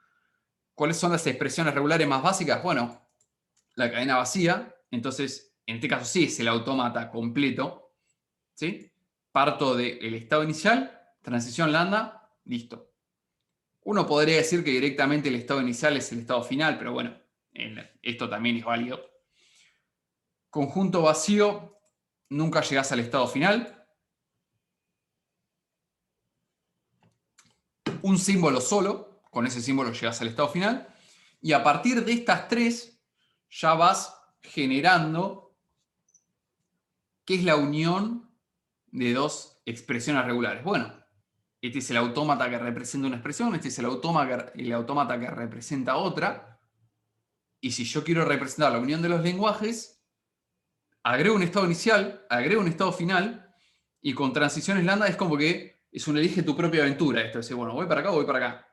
¿Cuáles son las expresiones regulares más básicas? Bueno, la cadena vacía, entonces, en este caso sí es el autómata completo, ¿sí? Parto del estado inicial, transición lambda, listo. Uno podría decir que directamente el estado inicial es el estado final, pero bueno, esto también es válido. Conjunto vacío, nunca llegás al estado final. Un símbolo solo, con ese símbolo llegas al estado final. Y a partir de estas tres, ya vas generando qué es la unión de dos expresiones regulares. Bueno, este es el autómata que representa una expresión, este es el autómata que representa otra. Y si yo quiero representar la unión de los lenguajes, agrego un estado inicial, agrego un estado final, y con transiciones lambda es como que es un elige tu propia aventura. Esto es decir, bueno, voy para acá o voy para acá.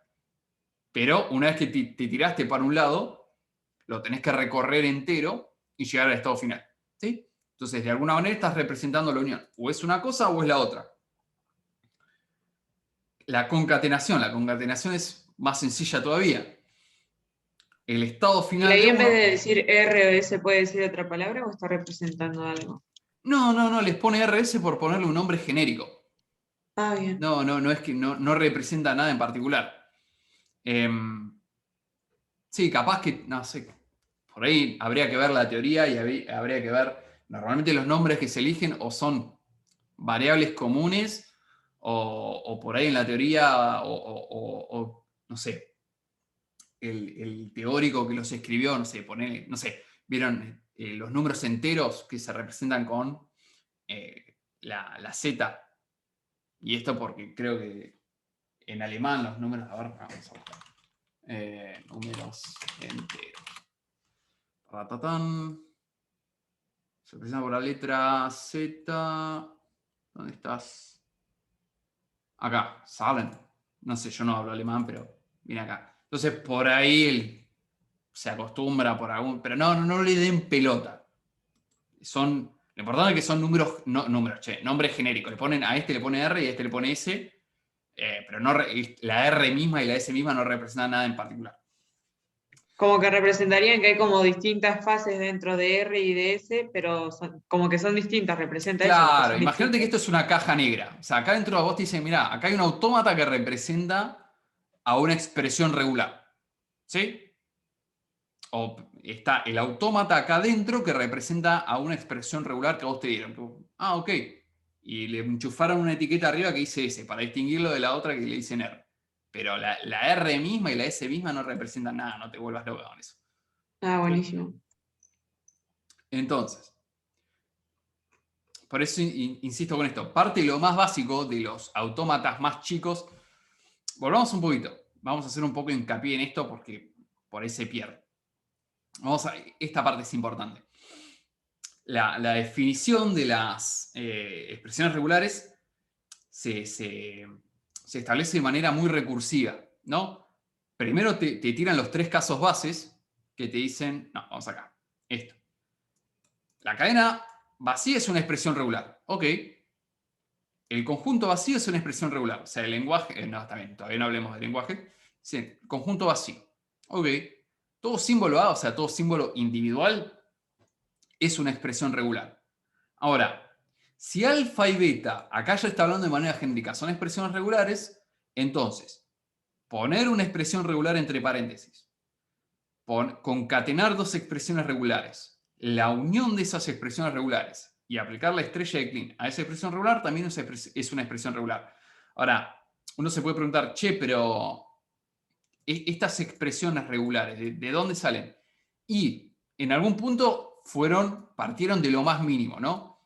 Pero una vez que te tiraste para un lado, lo tenés que recorrer entero y llegar al estado final. ¿Sí? Entonces, de alguna manera estás representando la unión. O es una cosa o es la otra. La concatenación es más sencilla todavía. El estado Y final ahí de en vez uno... de decir R o S, ¿puede decir otra palabra o está representando algo? No, les pone RS por ponerle un nombre genérico. Ah, bien. No es que no representa nada en particular. Sí, capaz que, no sé, por ahí habría que ver la teoría y habría que ver, normalmente los nombres que se eligen o son variables comunes o por ahí en la teoría o, no sé, el teórico que los escribió, no sé, no sé, vieron los números enteros que se representan con la Z. Y esto porque creo que en alemán los números, a ver, vamos a buscar. Números enteros. Ratatán. Se presenta por la letra Z. ¿Dónde estás? Acá, Zahlen. No sé, yo no hablo alemán, pero viene acá. Entonces, por ahí se acostumbra por algún. Pero no le den pelota. Lo importante es que son números, nombres genéricos. A este le pone R y a este le pone S. Pero la R misma y la S misma no representan nada en particular. Como que representarían que hay como distintas fases dentro de R y de S, pero como que son distintas, representa eso, que Claro, son imagínate que distintas. esto es una caja negra. O sea, acá dentro de vos te dicen, mirá, acá hay un autómata que representa a una expresión regular. ¿Sí? O está el autómata acá adentro que representa a una expresión regular que a vos te dieron. Ok. Y le enchufaron una etiqueta arriba que dice S, para distinguirlo de la otra que le dicen R. Pero la R misma y la S misma no representan nada, no te vuelvas loca con eso. Ah, buenísimo. Entonces, por eso insisto con esto. Parte de lo más básico de los autómatas más chicos. Volvamos un poquito. Vamos a hacer un poco de hincapié en esto porque por ahí se pierde. Esta parte es importante. La definición de las expresiones regulares se establece de manera muy recursiva, ¿no? Primero te tiran los 3 casos bases que te dicen, no, vamos acá, esto. La cadena vacía es una expresión regular, ok. El conjunto vacío es una expresión regular, o sea, el lenguaje, no, está bien, todavía no hablemos del lenguaje, sí, conjunto vacío, ok. Todo símbolo A, o sea, todo símbolo individual, es una expresión regular. Ahora, si alfa y beta, acá ya está hablando de manera genérica, son expresiones regulares, entonces, poner una expresión regular entre paréntesis, concatenar dos expresiones regulares, la unión de esas expresiones regulares y aplicar la estrella de Klein a esa expresión regular también es una expresión regular. Ahora, uno se puede preguntar, che, pero estas expresiones regulares, ¿de dónde salen? Y en algún punto partieron de lo más mínimo, ¿no?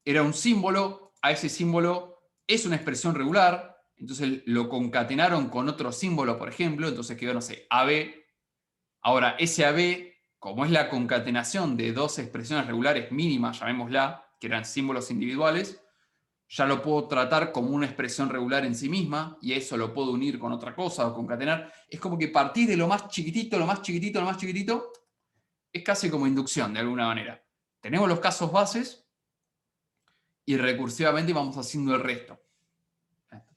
Era un símbolo, a ese símbolo es una expresión regular, entonces lo concatenaron con otro símbolo, por ejemplo, entonces quedó, no sé, AB. Ahora, ese AB, como es la concatenación de dos expresiones regulares mínimas, llamémosla, que eran símbolos individuales, ya lo puedo tratar como una expresión regular en sí misma, y eso lo puedo unir con otra cosa o concatenar. Es como que partir de lo más chiquitito, lo más chiquitito, lo más chiquitito, es casi como inducción, de alguna manera. Tenemos los casos bases y recursivamente vamos haciendo el resto.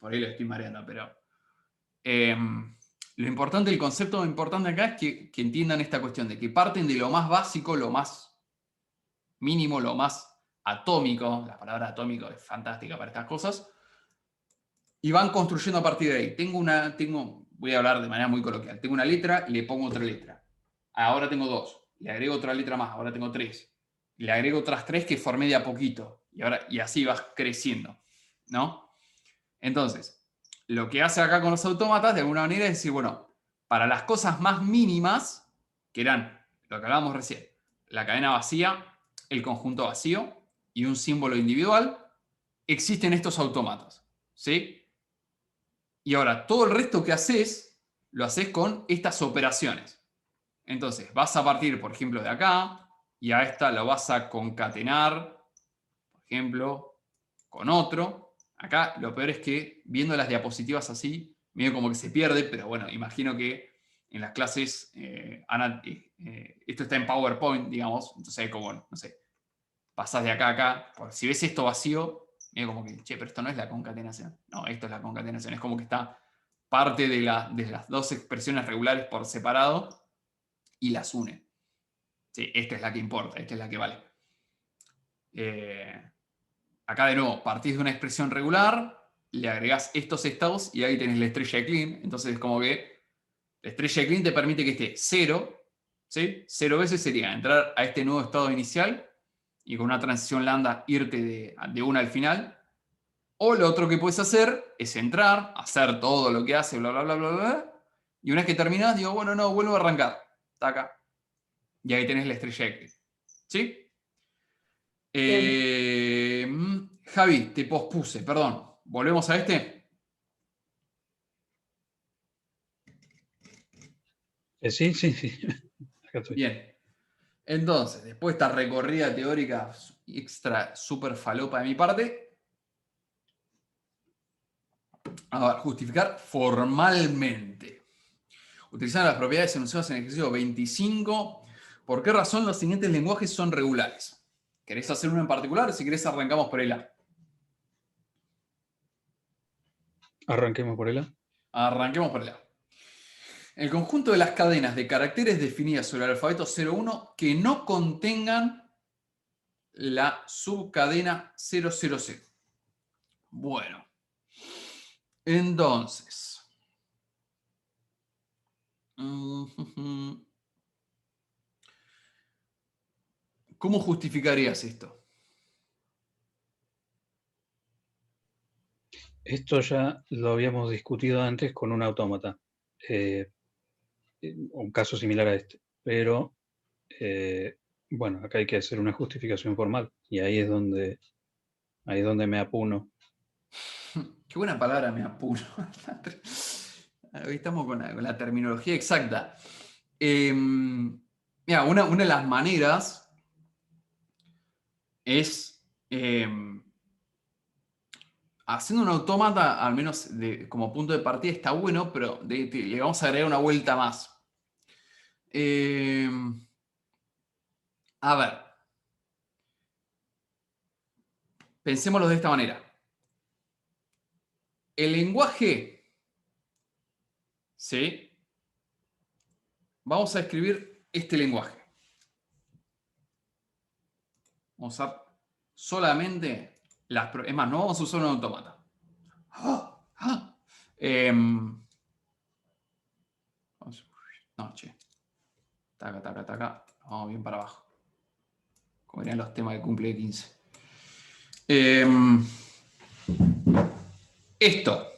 Por ahí lo estoy mareando, pero... lo importante, el concepto importante acá es que entiendan esta cuestión de que parten de lo más básico, lo más mínimo, lo más atómico. La palabra atómico es fantástica para estas cosas. Y van construyendo a partir de ahí. Voy a hablar de manera muy coloquial. Tengo una letra, le pongo otra letra. Ahora tengo 2. Le agrego otra letra más, ahora tengo 3. Le agrego otras 3 que formé de a poquito. Y así vas creciendo, ¿no? Entonces, lo que hace acá con los autómatas, de alguna manera, es decir, bueno, para las cosas más mínimas, que eran lo que hablábamos recién, la cadena vacía, el conjunto vacío y un símbolo individual, existen estos autómatas, ¿sí? Y ahora, todo el resto que haces, lo haces con estas operaciones. Entonces, vas a partir, por ejemplo, de acá, y a esta lo vas a concatenar, por ejemplo, con otro. Acá lo peor es que viendo las diapositivas así, medio como que se pierde, pero bueno, imagino que en las clases, esto está en PowerPoint, digamos, entonces hay como, no sé, pasás de acá a acá, porque si ves esto vacío, medio como que, che, pero esto no es la concatenación. No, esto es la concatenación, es como que está parte de las dos expresiones regulares por separado y las une. Sí, esta es la que importa, esta es la que vale. Acá de nuevo, partís de una expresión regular, le agregás estos estados y ahí tenés la estrella de Kleene. Entonces es como que la estrella de Kleene te permite que esté 0, ¿sí? 0 veces sería entrar a este nuevo estado inicial y con una transición lambda irte de 1 al final. O lo otro que puedes hacer es entrar, hacer todo lo que hace, bla, bla, bla, bla, bla. Y una vez que terminás, digo, bueno, no, vuelvo a arrancar. Taca. Y ahí tenés la estrella de Kleene. ¿Sí? Javi, te pospuse, perdón. ¿Volvemos a este? Sí. Acá estoy. Bien. Entonces, después de esta recorrida teórica extra super falopa de mi parte, a ver, justificar formalmente. Utilizando las propiedades enunciadas en el ejercicio 25, ¿por qué razón los siguientes lenguajes son regulares? ¿Querés hacer uno en particular? Si querés, arrancamos por el A. Arranquemos por el A. Arranquemos por el A. El conjunto de las cadenas de caracteres definidas sobre el alfabeto 01 que no contengan la subcadena 000. Bueno, entonces, ¿cómo justificarías esto? Esto ya lo habíamos discutido antes con un autómata. Un caso similar a este. Pero, bueno, acá hay que hacer una justificación formal. Y ahí es donde me apuno. Qué buena palabra, me apuro. Hoy estamos con la terminología exacta. Mira, una de las maneras es haciendo un autómata, al menos como punto de partida, está bueno, pero le vamos a agregar una vuelta más. A ver. Pensémoslo de esta manera. El lenguaje, ¿sí? Vamos a escribir este lenguaje. Vamos a usar solamente las... Es más, no vamos a usar un autómata. No, che. Taca. Vamos bien para abajo. Como dirían los temas de cumple de 15. Esto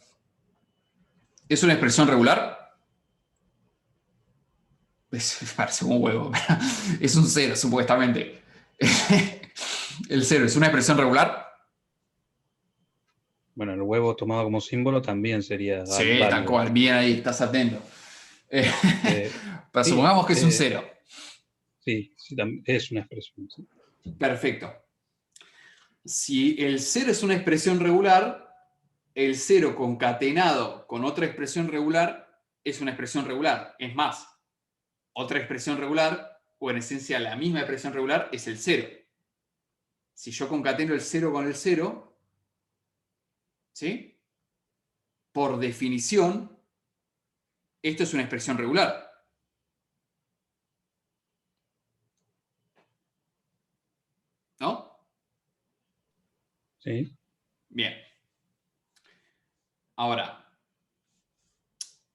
es una expresión regular. Parece un huevo, pero es un 0, supuestamente. El 0 es una expresión regular. Bueno, el huevo tomado como símbolo también sería... Sí, válido. tal cual. Bien ahí, estás atento. Pero sí, supongamos que es un 0. Sí, es una expresión. Sí. Perfecto. Si el 0 es una expresión regular, el 0 concatenado con otra expresión regular es una expresión regular. Es más, otra expresión regular, o en esencia la misma expresión regular, es el 0. Si yo concateno el 0 con el 0, ¿sí? Por definición, esto es una expresión regular. ¿No? Sí. Bien. Ahora,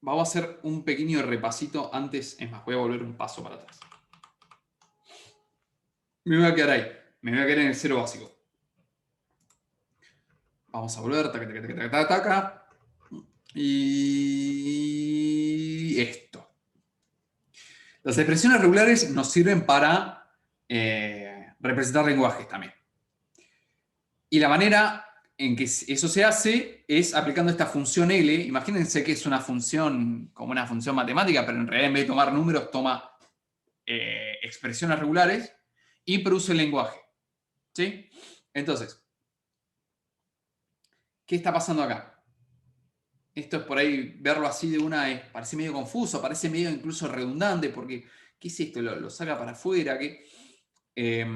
vamos a hacer un pequeño repasito antes. Es más, voy a volver un paso para atrás. Me voy a quedar ahí. Me voy a quedar en el 0 básico. Vamos a volver. Taca. Y esto. Las expresiones regulares nos sirven para representar lenguajes también. Y la manera en que eso se hace es aplicando esta función L. Imagínense que es una función como una función matemática, pero en realidad en vez de tomar números toma expresiones regulares. y produce el lenguaje. ¿Sí? Entonces, ¿qué está pasando acá? Esto es por ahí, verlo así de una, parece medio confuso, parece medio incluso redundante, porque ¿qué es esto? Lo saca para afuera, ¿qué? Es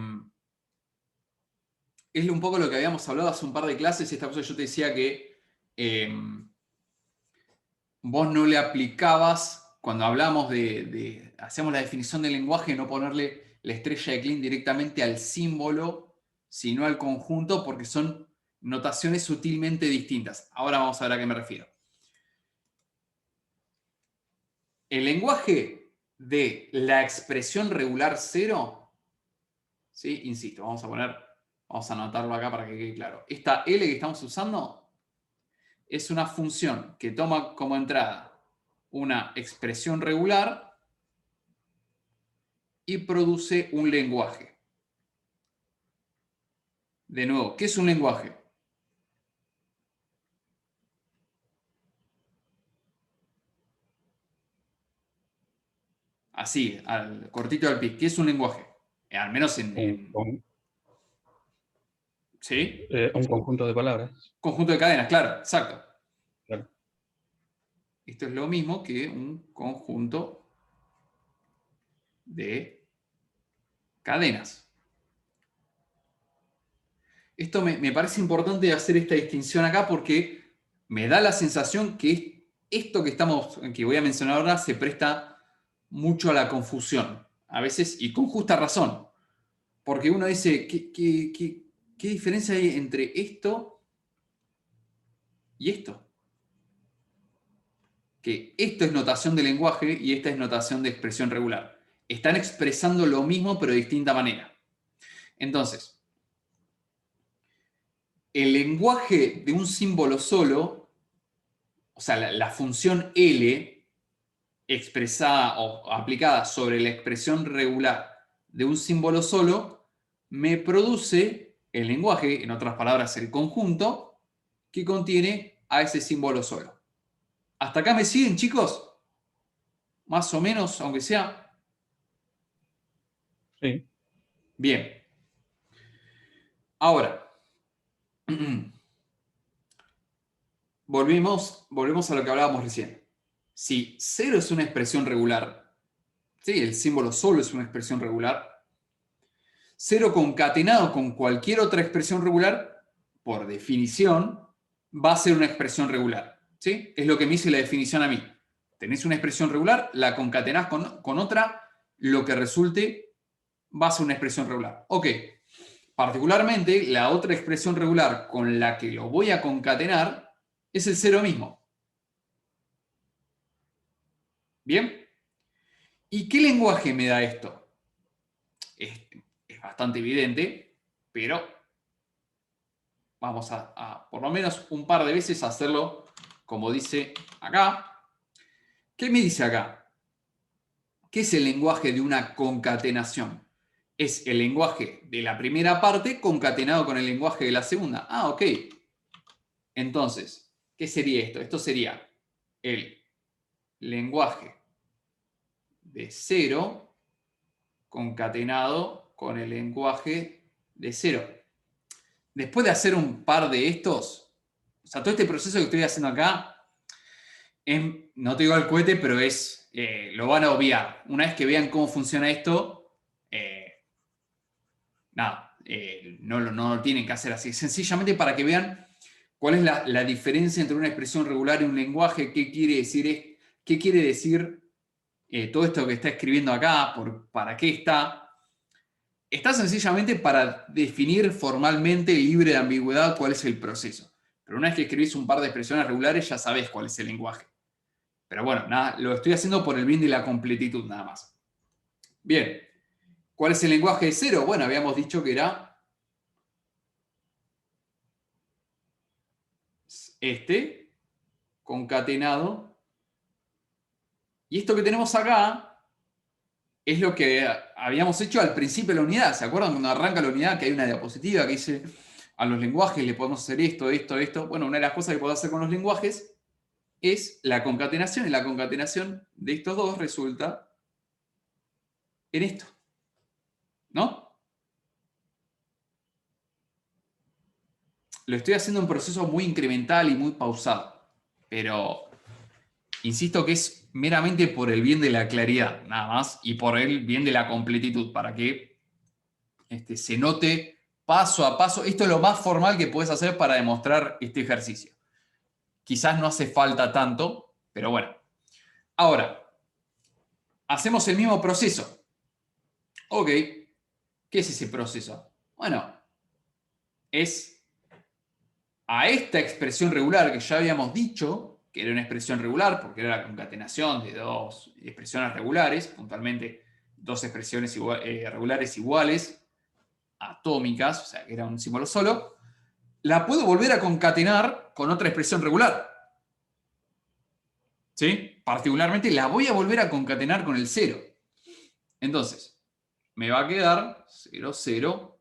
un poco lo que habíamos hablado hace un par de clases, esta cosa yo te decía que vos no le aplicabas, cuando hablamos hacemos la definición del lenguaje, no ponerle la estrella de Klein directamente al símbolo, sino al conjunto, porque son notaciones sutilmente distintas. Ahora vamos a ver a qué me refiero. El lenguaje de la expresión regular 0, ¿sí? Insisto, vamos a anotarlo acá para que quede claro. Esta L que estamos usando es una función que toma como entrada una expresión regular y produce un lenguaje. De nuevo, ¿qué es un lenguaje? Así, al cortito del pie. ¿Qué es un lenguaje? Al menos ¿sí? Un conjunto de palabras. Conjunto de cadenas, claro, exacto. Claro. Esto es lo mismo que un conjunto de cadenas. Esto me parece importante hacer esta distinción acá porque me da la sensación que esto que voy a mencionar ahora se presta mucho a la confusión. A veces, y con justa razón. Porque uno dice, ¿qué diferencia hay entre esto y esto? Que esto es notación de lenguaje y esta es notación de expresión regular. Están expresando lo mismo pero de distinta manera. Entonces, el lenguaje de un símbolo solo, o sea, la función L expresada o aplicada sobre la expresión regular de un símbolo solo, me produce el lenguaje, en otras palabras, el conjunto, que contiene a ese símbolo solo. ¿Hasta acá me siguen, chicos? Más o menos, aunque sea. Sí. Bien. Ahora, volvemos a lo que hablábamos recién. Si 0 es una expresión regular, ¿sí? El símbolo solo es una expresión regular, 0 concatenado con cualquier otra expresión regular, por definición, va a ser una expresión regular. ¿Sí? Es lo que me dice la definición a mí. Tenés una expresión regular, la concatenás con otra, lo que resulte va a ser una expresión regular. Ok. Particularmente, la otra expresión regular con la que lo voy a concatenar es el 0 mismo. ¿Bien? ¿Y qué lenguaje me da esto? Es bastante evidente, pero vamos a por lo menos un par de veces hacerlo como dice acá. ¿Qué me dice acá? ¿Qué es el lenguaje de una concatenación? Es el lenguaje de la primera parte concatenado con el lenguaje de la segunda. Ah, ok. Entonces, ¿qué sería esto? Esto sería el lenguaje de 0 concatenado con el lenguaje de 0. Después de hacer un par de estos, o sea, todo este proceso que estoy haciendo acá, no te digo al cohete, pero lo van a obviar. Una vez que vean cómo funciona esto, no lo tienen que hacer así. Sencillamente para que vean cuál es la diferencia entre una expresión regular y un lenguaje, qué quiere decir todo esto que está escribiendo acá, para qué está. Está sencillamente para definir formalmente, libre de ambigüedad, cuál es el proceso. Pero una vez que escribís un par de expresiones regulares, ya sabés cuál es el lenguaje. Pero bueno, nada, lo estoy haciendo por el bien de la completitud, nada más. Bien, ¿cuál es el lenguaje de 0? Bueno, habíamos dicho que era este, concatenado. Y esto que tenemos acá es lo que habíamos hecho al principio de la unidad. ¿Se acuerdan cuando arranca la unidad que hay una diapositiva que dice a los lenguajes le podemos hacer esto, esto, esto? Bueno, una de las cosas que puedo hacer con los lenguajes es la concatenación. Y la concatenación de estos dos resulta en esto. ¿No? lo estoy haciendo en un proceso muy incremental y muy pausado. Pero insisto que es meramente por el bien de la claridad, nada más, y por el bien de la completitud, para que se note paso a paso. Esto es lo más formal que puedes hacer para demostrar este ejercicio. Quizás no hace falta tanto, pero bueno. Ahora, hacemos el mismo proceso. Ok, ¿qué es ese proceso? Bueno, es a esta expresión regular que ya habíamos dicho, que era una expresión regular, porque era la concatenación de dos expresiones regulares, puntualmente dos expresiones regulares iguales, atómicas, o sea, que era un símbolo solo, la puedo volver a concatenar con otra expresión regular. ¿Sí? Particularmente la voy a volver a concatenar con el 0. Entonces, me va a quedar 0, 0,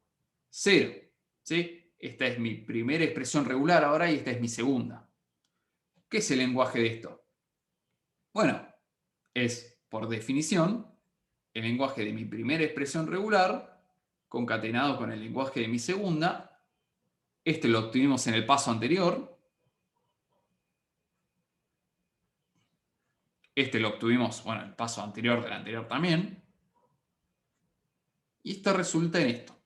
0. ¿Sí? Esta es mi primera expresión regular ahora y esta es mi segunda. ¿Qué es el lenguaje de esto? Bueno, es, por definición, el lenguaje de mi primera expresión regular concatenado con el lenguaje de mi segunda. Este lo obtuvimos en el paso anterior. Este lo obtuvimos, bueno, en el paso anterior del anterior también. Y esto resulta en esto.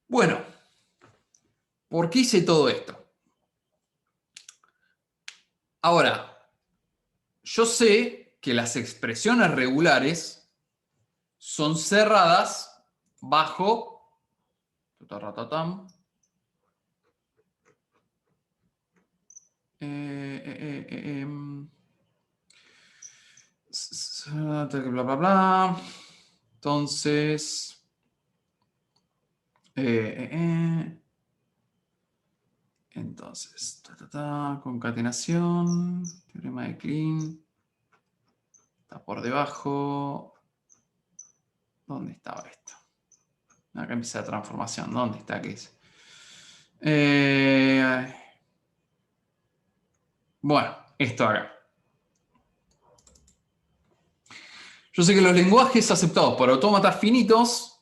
Bueno, ¿por qué hice todo esto? Ahora, yo sé que las expresiones regulares son cerradas bajo bla bla bla. Entonces, entonces, concatenación, teorema de Klein, está por debajo. ¿Dónde estaba esto? Acá empieza la transformación. ¿Dónde está? ¿Qué es? Bueno, esto acá. Yo sé que los lenguajes aceptados por autómatas finitos,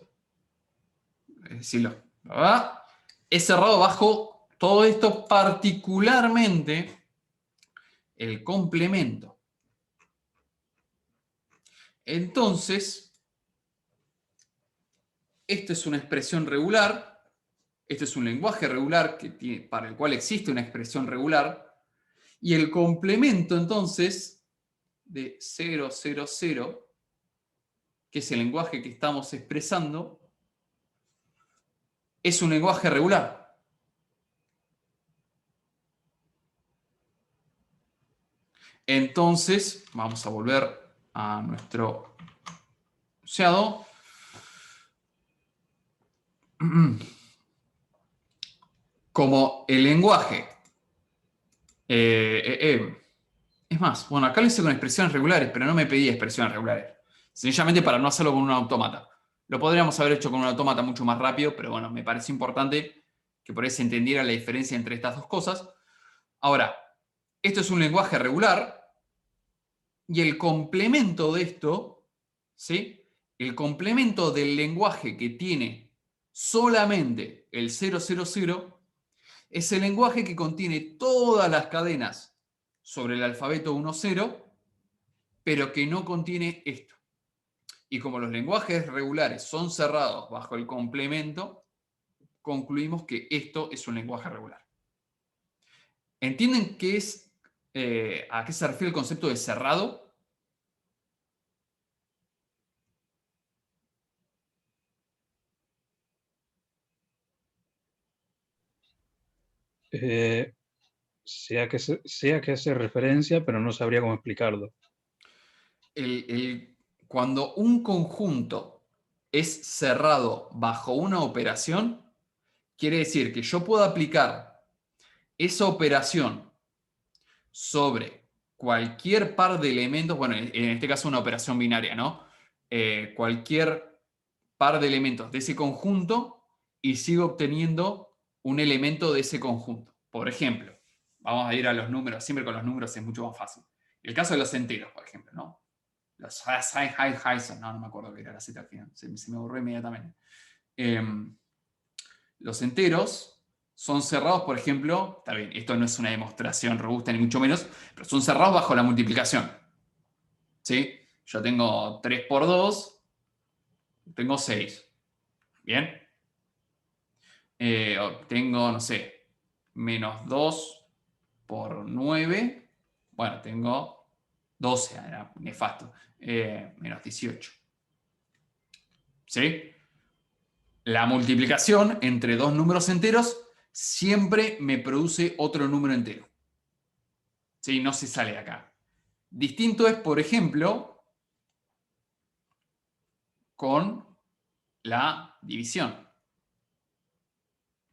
es decirlo, ¿verdad? Es cerrado bajo todo esto, particularmente el complemento. Entonces, esto es una expresión regular, este es un lenguaje regular para el cual existe una expresión regular, y el complemento entonces de 0, 0, 0, que es el lenguaje que estamos expresando, es un lenguaje regular. Entonces, vamos a volver a nuestro enunciado. Como el lenguaje. Es más, bueno, acá lo hice con expresiones regulares, pero no me pedía expresiones regulares. Sencillamente para no hacerlo con un autómata. Lo podríamos haber hecho con un autómata mucho más rápido, pero bueno, me parece importante que por ahí se entendiera la diferencia entre estas dos cosas. Ahora, esto es un lenguaje regular y el complemento de esto, ¿sí? El complemento del lenguaje que tiene solamente el 000 es el lenguaje que contiene todas las cadenas sobre el alfabeto 1-0, pero que no contiene esto. Y como los lenguajes regulares son cerrados bajo el complemento, concluimos que esto es un lenguaje regular. ¿Entienden qué es, a qué se refiere el concepto de cerrado? Sé a qué hace referencia, pero no sabría cómo explicarlo. Cuando un conjunto es cerrado bajo una operación, quiere decir que yo puedo aplicar esa operación sobre cualquier par de elementos, bueno, en este caso una operación binaria, ¿no? Cualquier par de elementos de ese conjunto y sigo obteniendo un elemento de ese conjunto. Por ejemplo, vamos a ir a los números, siempre con los números es mucho más fácil. El caso de los enteros, por ejemplo, ¿no? Los no me acuerdo qué era la Z al final, se me borró inmediatamente. Los enteros son cerrados, por ejemplo, está bien, esto no es una demostración robusta ni mucho menos, pero son cerrados bajo la multiplicación. ¿Sí? Yo tengo 3 por 2, tengo 6. ¿Bien? Tengo, no sé, menos 2 por 9. Bueno, tengo 12, era nefasto. Menos 18. ¿Sí? La multiplicación entre dos números enteros siempre me produce otro número entero. ¿Sí? No se sale de acá. Distinto es, por ejemplo, con la división.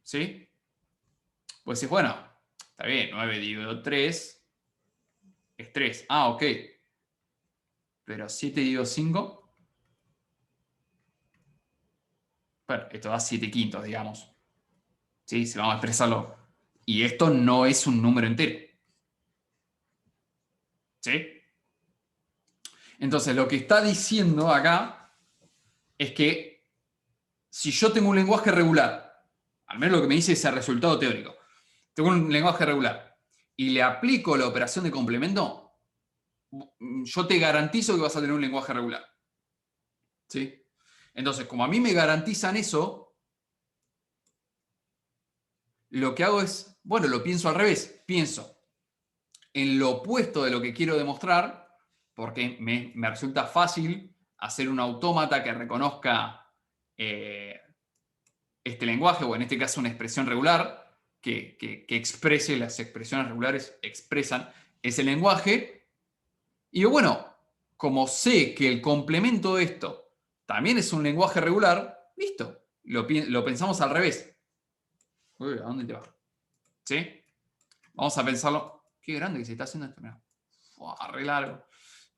¿Sí? Pues es bueno, está bien, 9 dividido 3 es 3. Ah, ok. Pero 7 dividido 5, bueno, esto da 7 quintos, digamos. ¿Sí? Si vamos a expresarlo. Y esto no es un número entero. ¿Sí? Entonces, lo que está diciendo acá es que si yo tengo un lenguaje regular, al menos lo que me dice es el resultado teórico, tengo un lenguaje regular y le aplico la operación de complemento, yo te garantizo que vas a tener un lenguaje regular. ¿Sí? Entonces, como a mí me garantizan eso, lo que hago es, bueno, lo pienso al revés. Pienso en lo opuesto de lo que quiero demostrar, porque me resulta fácil hacer un autómata que reconozca este lenguaje, o en este caso una expresión regular, que exprese, las expresiones regulares expresan ese lenguaje. Y yo, bueno, como sé que el complemento de esto también es un lenguaje regular, listo, lo pensamos al revés. Uy, ¿a dónde te vas? ¿Sí? Vamos a pensarlo. Qué grande que se está haciendo esto, mirá. Fua, re largo.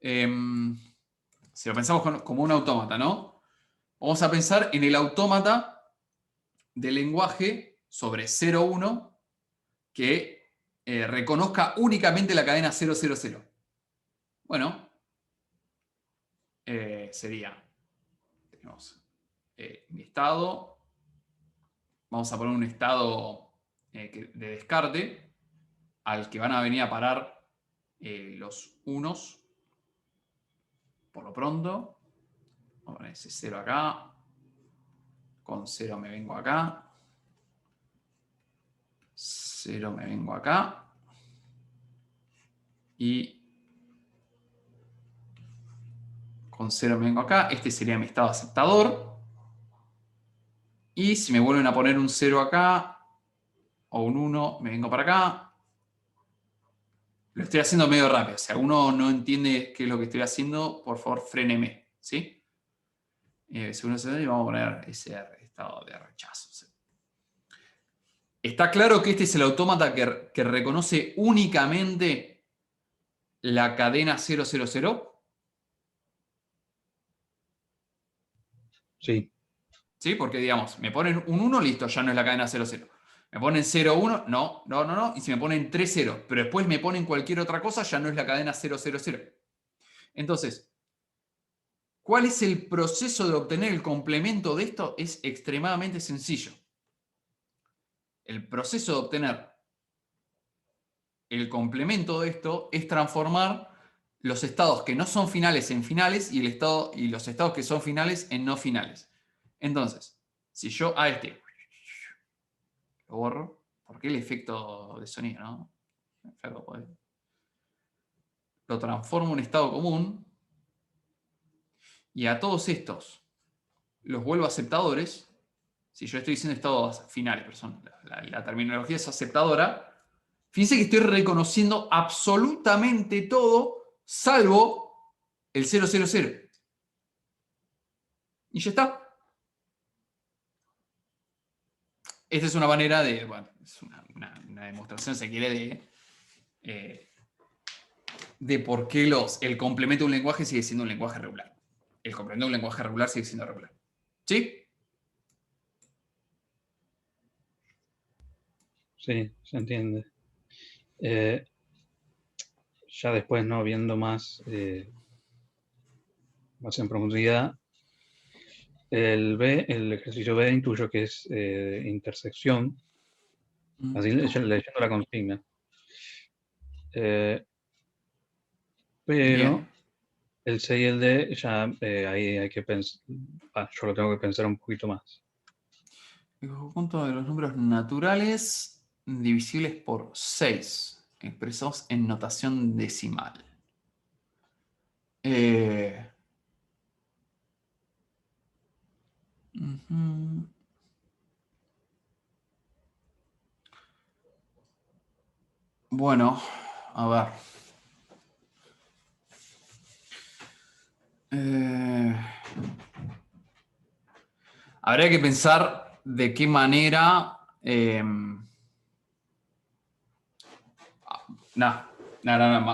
Si lo pensamos como un autómata, ¿no? Vamos a pensar en el autómata del lenguaje sobre 0,1 que reconozca únicamente la cadena 0,0,0. Bueno, sería, tenemos mi estado, vamos a poner un estado de descarte al que van a venir a parar los unos, por lo pronto. Vamos a poner ese 0 acá, con 0 me vengo acá, 0 me vengo acá, y con 0 me vengo acá. Este sería mi estado aceptador. Y si me vuelven a poner un 0 acá, o un 1, me vengo para acá. Lo estoy haciendo medio rápido. Si alguno no entiende qué es lo que estoy haciendo, por favor, fréneme. ¿Sí? Según ese, vamos a poner ese estado de rechazo. ¿Está claro que este es el autómata que reconoce únicamente la cadena 000? Sí, ¿Sí? Porque, digamos, me ponen un 1, listo, ya no es la cadena 00. Me ponen 0, 1, no, no, no, no. Y si me ponen 3, 0, pero después me ponen cualquier otra cosa, ya no es la cadena 000. Entonces, ¿cuál es el proceso de obtener el complemento de esto? Es extremadamente sencillo. El proceso de obtener el complemento de esto es transformar los estados que no son finales en finales y los estados que son finales en no finales. Entonces, si yo a este lo borro, porque el efecto de sonido, ¿no? Lo transformo en un estado común y a todos estos los vuelvo aceptadores. Si yo estoy diciendo estados finales, pero la terminología es aceptadora, fíjense que estoy reconociendo absolutamente todo salvo el 000. Y ya está. Esta es una manera de, bueno, es una demostración, se quiere, de por qué el complemento de un lenguaje sigue siendo un lenguaje regular. El complemento de un lenguaje regular sigue siendo regular. ¿Sí? sí, se entiende. Ya después, ¿no? Viendo más, más en profundidad, el ejercicio B intuyo que es intersección, Así leyendo la consigna. Pero Bien. el C y el D ya ahí hay que pensar. Yo lo tengo que pensar un poquito más. El conjunto de los números naturales divisibles por 6, expresados en notación decimal. Ujú. Bueno, a ver. Habría que pensar de qué manera. No,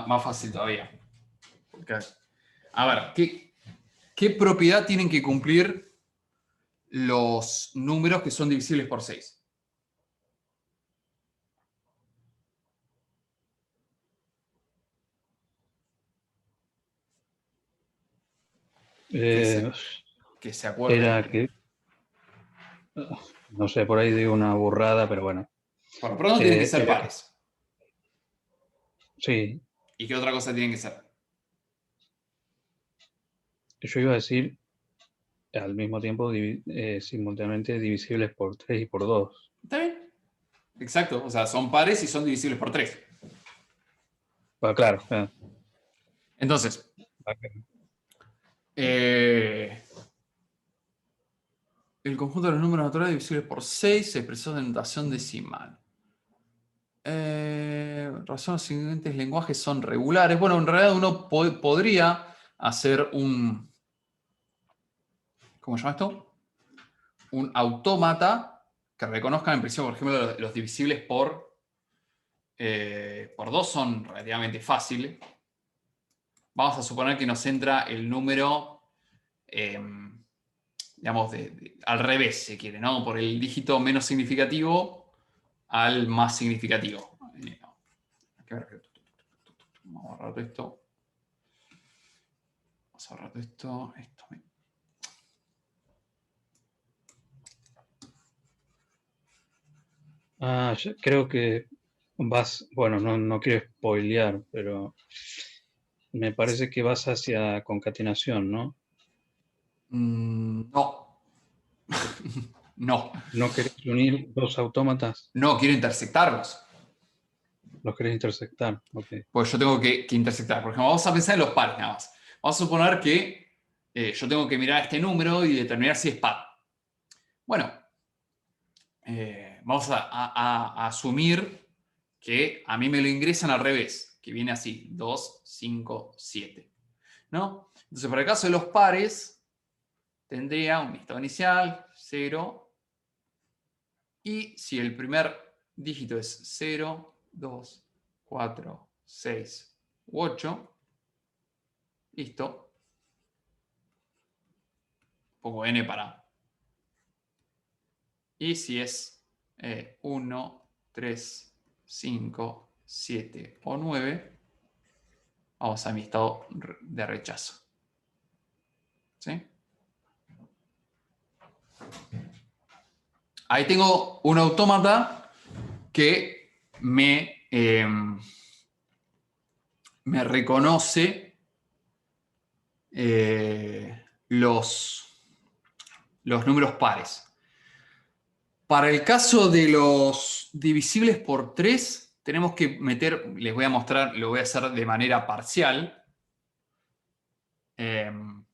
más fácil todavía. Porque, a ver, ¿qué propiedad tienen que cumplir los números que son divisibles por 6? Eh, Que se acuerden. Era que, no sé, por ahí digo una burrada, pero bueno. Por lo pronto tienen que ser Era pares. sí, ¿Y qué otra cosa tienen que ser? yo iba a decir al mismo tiempo simultáneamente divisibles por 3 y por 2. ¿Está bien? Exacto. O sea, son pares y son divisibles por 3. Claro. Entonces, el conjunto de los números naturales divisibles por 6 se expresó en notación decimal. Razón los siguientes lenguajes son regulares. Bueno, en realidad uno podría hacer un... ¿Cómo se llama esto? Un autómata que reconozca en principio, por ejemplo, los divisibles por 2 son relativamente fáciles. Vamos a suponer que nos entra el número, digamos, al revés, si quiere, ¿no? Por el dígito menos significativo al más significativo. Vamos a borrar esto. Vamos a borrar esto. Yo creo que bueno, no quiero spoilear, pero me parece que vas hacia concatenación, ¿no? No. No. ¿No querés unir dos autómatas? No, quiero intersectarlos. ¿Los querés intersectar? Ok. Pues yo tengo que intersectar. Por ejemplo, vamos a pensar en los pares nada más. Vamos a suponer que yo tengo que mirar este número y determinar si es par. Bueno, vamos a asumir que a mí me lo ingresan al revés, que viene así, 2, 5, 7. ¿No? Entonces, para el caso de los pares, tendría un listado inicial, 0, y si el primer dígito es 0, 2, 4, 6 u 8, listo. Pongo n para. Y si es 1, 3, 5, 7 o 9, vamos a mi estado de rechazo. ¿Sí? Ahí tengo un autómata que me reconoce los números pares. Para el caso de los divisibles por 3, tenemos que meter, les voy a mostrar, lo voy a hacer de manera parcial. Por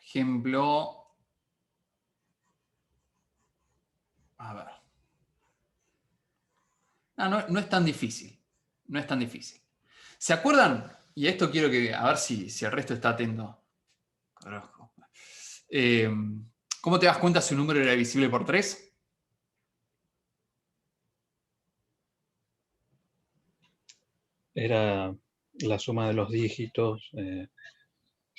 ejemplo, a ver. No es tan difícil. No es tan difícil. ¿Se acuerdan? Y esto quiero que, a ver si el resto está atento. Carajo. ¿Cómo te das cuenta si un número era divisible por 3? Era la suma de los dígitos, es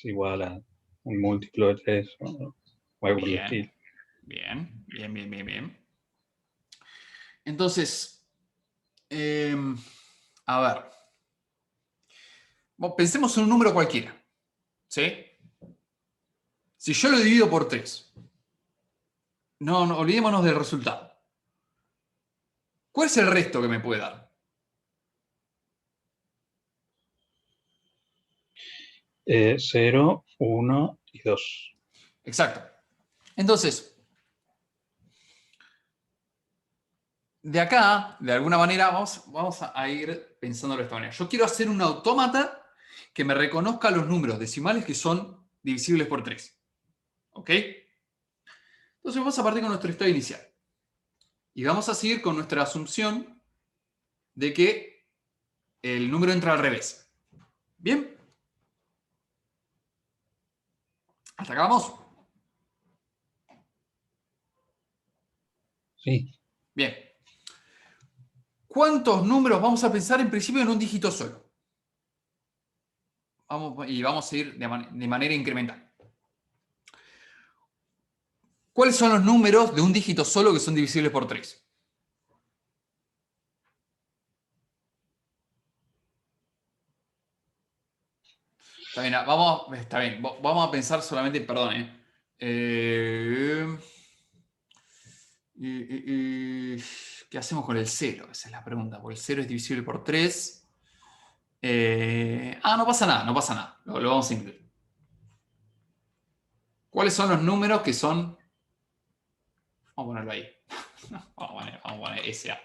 igual a un múltiplo de 3 o algo por el estilo. Bien. Entonces, a ver. Pensemos en un número cualquiera. ¿Sí? Si yo lo divido por 3, no olvidémonos del resultado. ¿Cuál es el resto que me puede dar? 0, 1 y 2. Exacto. Entonces, de acá, de alguna manera, vamos a ir pensándolo de esta manera. Yo quiero hacer un autómata que me reconozca los números decimales que son divisibles por 3. ¿Ok? Entonces vamos a partir con nuestro estado inicial. Y vamos a seguir con nuestra asunción de que el número entra al revés. ¿Bien? ¿Hasta acá vamos? Sí. Bien. ¿Cuántos números vamos a pensar en principio en un dígito solo? Vamos a ir de manera incremental. ¿Cuáles son los números de un dígito solo que son divisibles por 3? Está bien, está bien. Vamos a pensar solamente, perdón, ¿qué hacemos con el 0? Esa es la pregunta, porque el 0 es divisible por 3. No pasa nada, no pasa nada. Lo vamos a incluir. ¿Cuáles son los números que son? Vamos a ponerlo ahí. Vamos a poner SA.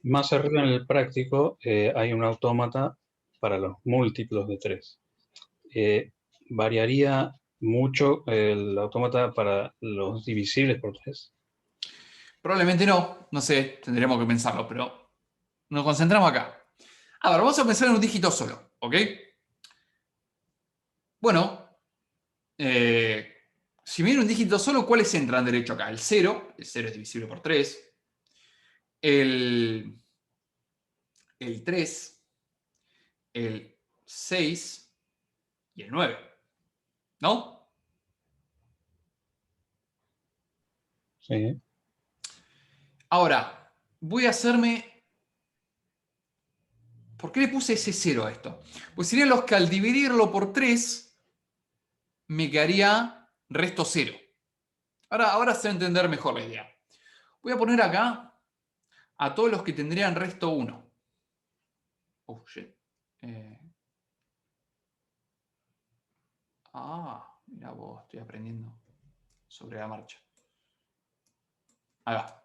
Más arriba en el práctico hay un autómata para los múltiplos de 3. ¿Variaría mucho el autómata para los divisibles por 3? Probablemente no sé, tendríamos que pensarlo, pero nos concentramos acá. A ver, vamos a pensar en un dígito solo, ¿ok? Bueno, si viene un dígito solo, ¿cuáles entran derecho acá? El 0 es divisible por 3. El 3, el 6 y el 9, ¿no? Sí. Ahora, voy a hacerme... ¿Por qué le puse ese 0 a esto? Pues serían los que al dividirlo por 3 me quedaría resto 0. Ahora se va a entender mejor la idea. Voy a poner acá a todos los que tendrían resto 1. Oh, shit. Mira vos, estoy aprendiendo sobre la marcha. Ahí va.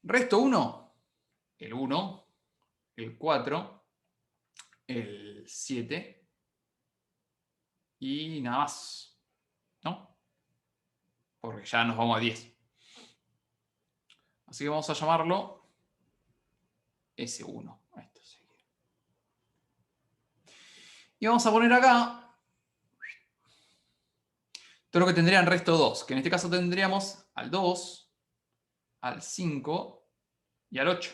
Resto 1, el 1, el 4, el 7 y nada más, ¿no? Porque ya nos vamos a 10. Así que vamos a llamarlo S1. Esto sí. Y vamos a poner acá todo lo que tendrían resto 2, que en este caso tendríamos al 2, al 5 y al 8.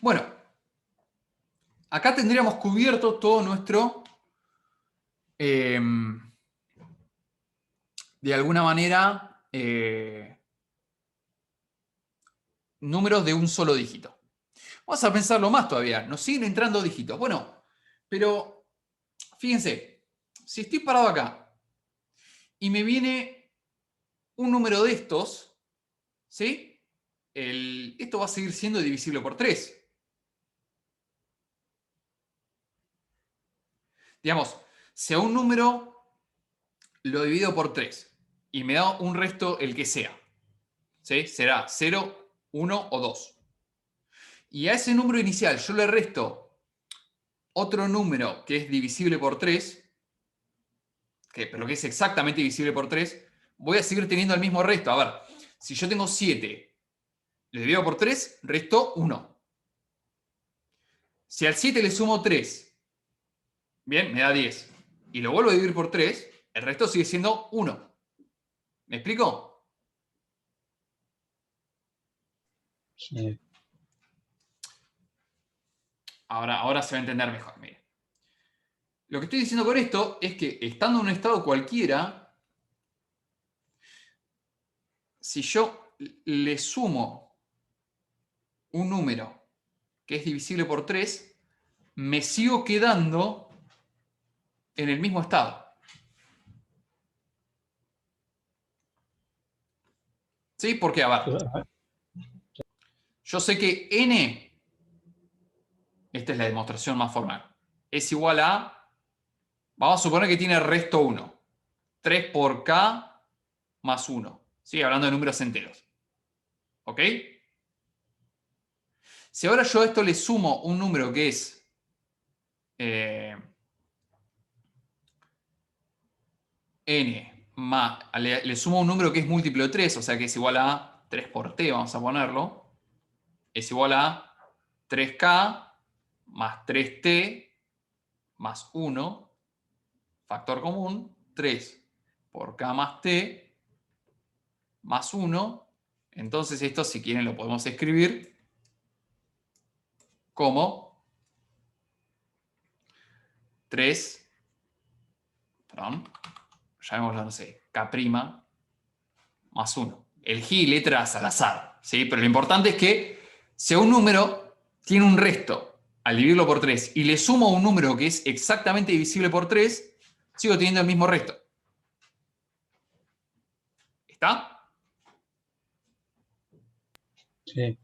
Bueno, acá tendríamos cubierto todo nuestro, de alguna manera, números de un solo dígito. Vamos a pensarlo más todavía. Nos siguen entrando dígitos. Bueno, pero fíjense, si estoy parado acá y me viene un número de estos, ¿sí? Esto va a seguir siendo divisible por 3. Digamos, si a un número lo divido por 3 y me da un resto el que sea, ¿sí? Será 0, 1 o 2. Y a ese número inicial yo le resto otro número que es divisible por 3, pero que es exactamente divisible por 3, voy a seguir teniendo el mismo resto. A ver, si yo tengo 7, le divido por 3, resto 1. Si al 7 le sumo 3, bien, me da 10. Y lo vuelvo a dividir por 3, el resto sigue siendo 1. ¿Me explico? Sí. Ahora se va a entender mejor. Mire. Lo que estoy diciendo con esto es que estando en un estado cualquiera, si yo le sumo un número que es divisible por 3, me sigo quedando en el mismo estado. ¿Sí? Porque, a ver, yo sé que n, esta es la demostración más formal, es igual a, vamos a suponer que tiene resto 1. 3 por k más 1. Sigue hablando de números enteros. ¿Ok? Si ahora yo a esto le sumo un número que es n más, le sumo un número que es múltiplo de 3, o sea que es igual a 3 por t, vamos a ponerlo, es igual a 3k más 3t más 1, factor común, 3 por k más t más 1. Entonces esto, si quieren, lo podemos escribir como 3, perdón, llamémoslo, no sé, k' más 1. Elegí letras al azar, ¿sí? Pero lo importante es que si un número tiene un resto al dividirlo por 3 y le sumo un número que es exactamente divisible por 3, sigo teniendo el mismo resto. ¿Está? Sí.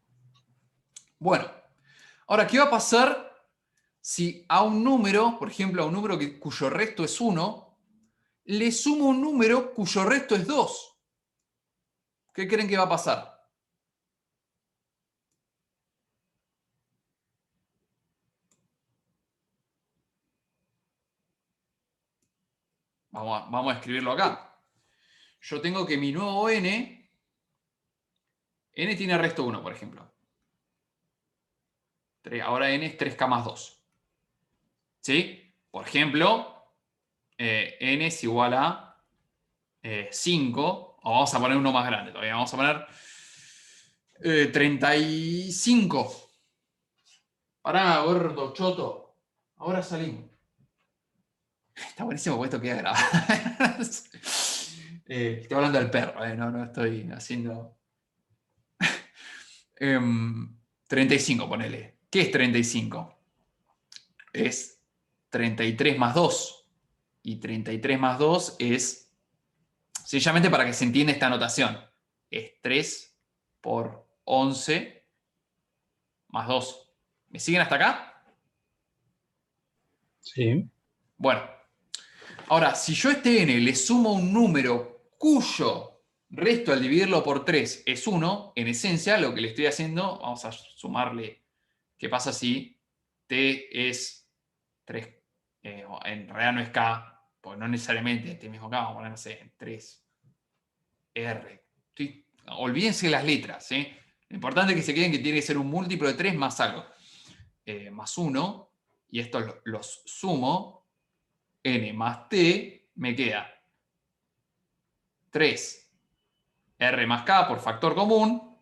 Bueno, ahora, ¿qué va a pasar si a un número, por ejemplo, a un número cuyo resto es 1, le sumo un número cuyo resto es 2? ¿Qué creen que va a pasar? Vamos a escribirlo acá. Yo tengo que mi nuevo n tiene resto 1, por ejemplo. Ahora n es 3k más 2. ¿Sí? Por ejemplo, n es igual a 5. O vamos a poner uno más grande todavía. Vamos a poner 35. Pará, gordo, choto. Ahora salimos. Está buenísimo porque esto queda grabado. Estoy hablando del perro, no estoy haciendo... 35, ponele. ¿Qué es 35? Es 33 más 2. Y 33 más 2 es, sencillamente para que se entienda esta notación, es 3 por 11 más 2. ¿Me siguen hasta acá? Sí. Bueno, ahora, si yo a este n le sumo un número cuyo resto al dividirlo por 3 es 1, en esencia lo que le estoy haciendo, vamos a sumarle, ¿qué pasa si t es 3? En realidad no es k, pues no necesariamente este mismo k, vamos a poner, no sé, 3r. ¿Sí? Olvídense de las letras, ¿sí? Lo importante es que se queden que tiene que ser un múltiplo de 3 más algo. Más 1, y estos los sumo, n más t, me queda 3 r más k por factor común,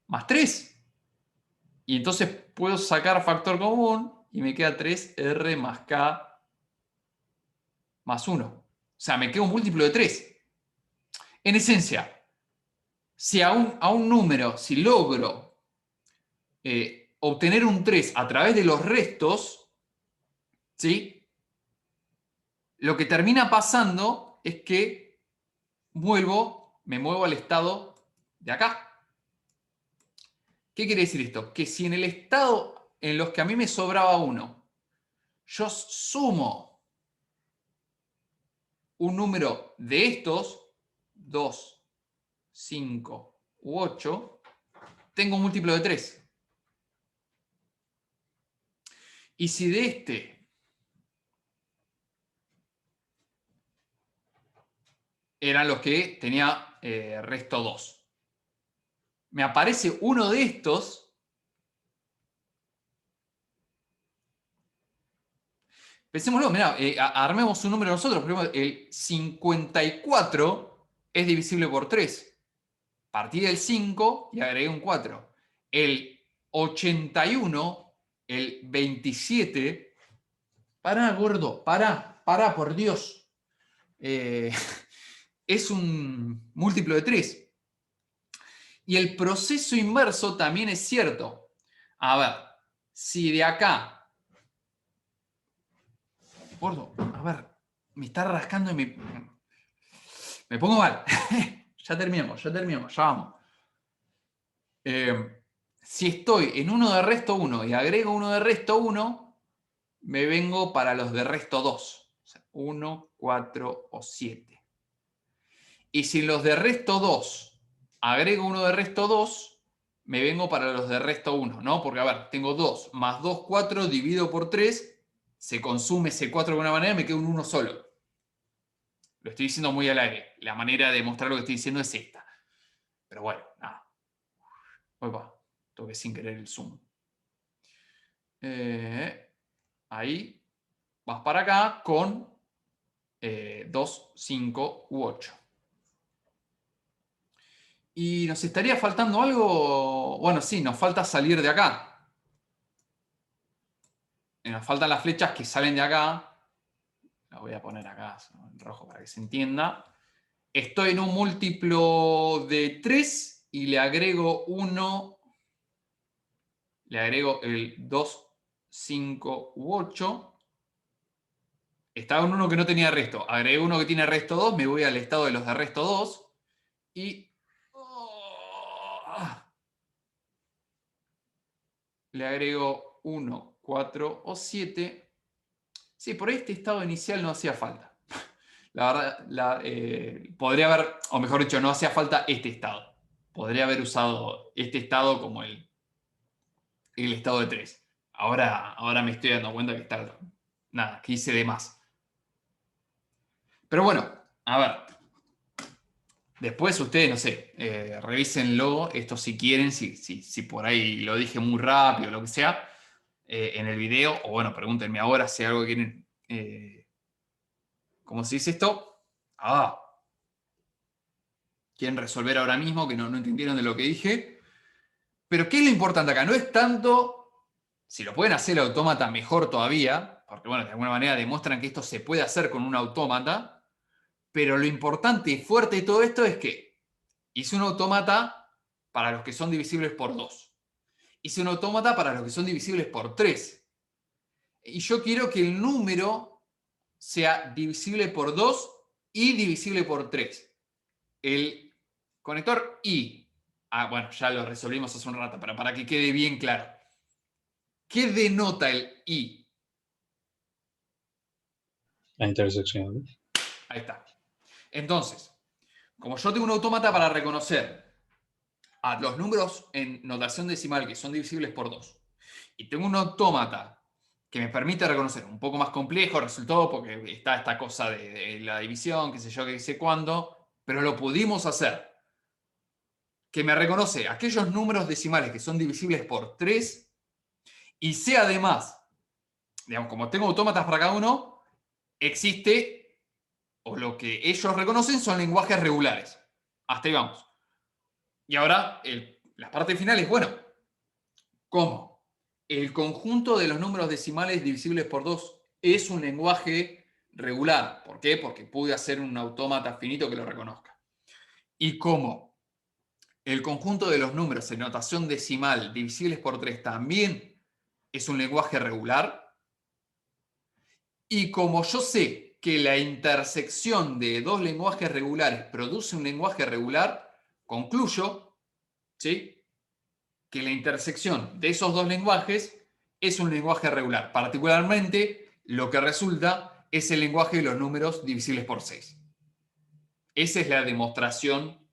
más 3. Y entonces puedo sacar factor común y me queda 3r más k más 1. O sea, me queda un múltiplo de 3. En esencia, si a un número, si logro obtener un 3 a través de los restos, ¿sí? Lo que termina pasando es que me muevo al estado de acá. ¿Qué quiere decir esto? Que si en el estado en los que a mí me sobraba 1, yo sumo un número de estos, 2, 5 u 8, tengo un múltiplo de 3. Y si de este eran los que tenía resto 2, me aparece uno de estos, pensémoslo, mirá, armemos un número nosotros. Primero, el 54 es divisible por 3. Partí del 5 y agregué un 4. El 81, el 27. Pará, gordo, pará, por Dios. Es un múltiplo de 3. Y el proceso inverso también es cierto. A ver, si de acá... Gordo, a ver, me está rascando y me pongo mal. Ya terminamos, ya vamos. Si estoy en uno de resto 1 y agrego uno de resto 1, me vengo para los de resto 2. O sea, 1, 4 o 7. Y si en los de resto 2 agrego uno de resto 2, me vengo para los de resto 1, ¿no? Porque, a ver, tengo 2 más 2, 4, divido por 3, se consume ese 4 de alguna manera, me queda un 1 solo. Lo estoy diciendo muy al aire. La manera de mostrar lo que estoy diciendo es esta. Pero bueno, nada. Opa, toqué sin querer el zoom. Ahí vas para acá con 2, 5 u 8. ¿Y nos estaría faltando algo? Bueno, sí, nos falta salir de acá. Nos faltan las flechas que salen de acá. Las voy a poner acá en rojo para que se entienda. Estoy en un múltiplo de 3 y le agrego 1. Le agrego el 2, 5 u 8. Estaba en uno que no tenía resto. Agregué uno que tiene resto 2. Me voy al estado de los de resto 2. Y le agrego 1, 4 o 7. Sí, por ahí este estado inicial no hacía falta. La verdad, podría haber, o mejor dicho, no hacía falta este estado. Podría haber usado este estado como el estado de 3. Ahora me estoy dando cuenta que está, nada, que hice de más. Pero bueno, a ver. Después ustedes, no sé, revísenlo, esto si quieren, si por ahí lo dije muy rápido, lo que sea, en el video, o bueno, pregúntenme ahora si algo quieren, ¿cómo se dice esto? Quieren resolver ahora mismo, que no entendieron de lo que dije. Pero ¿qué es lo importante acá? No es tanto, si lo pueden hacer el autómata, mejor todavía, porque bueno, de alguna manera demuestran que esto se puede hacer con un autómata, pero lo importante y fuerte de todo esto es que hice un autómata para los que son divisibles por 2. Hice un autómata para los que son divisibles por 3. Y yo quiero que el número sea divisible por 2 y divisible por 3. El conector I. Bueno, ya lo resolvimos hace un rato, pero para que quede bien claro. ¿Qué denota el I? La intersección. Ahí está. Entonces, como yo tengo un autómata para reconocer a los números en notación decimal que son divisibles por 2, y tengo un autómata que me permite reconocer un poco más complejo el resultado, porque está esta cosa de la división, qué sé yo, qué sé cuándo, pero lo pudimos hacer, que me reconoce aquellos números decimales que son divisibles por 3, y sé además, digamos, como tengo autómatas para cada uno, existe, o lo que ellos reconocen son lenguajes regulares. Hasta ahí vamos. Y ahora, la parte final es, bueno, ¿cómo? El conjunto de los números decimales divisibles por 2 es un lenguaje regular. ¿Por qué? Porque pude hacer un autómata finito que lo reconozca. ¿Y cómo? El conjunto de los números en notación decimal divisibles por 3 también es un lenguaje regular. Y como yo sé que la intersección de dos lenguajes regulares produce un lenguaje regular, concluyo, ¿sí?, que la intersección de esos dos lenguajes es un lenguaje regular. Particularmente, lo que resulta es el lenguaje de los números divisibles por 6. Esa es la demostración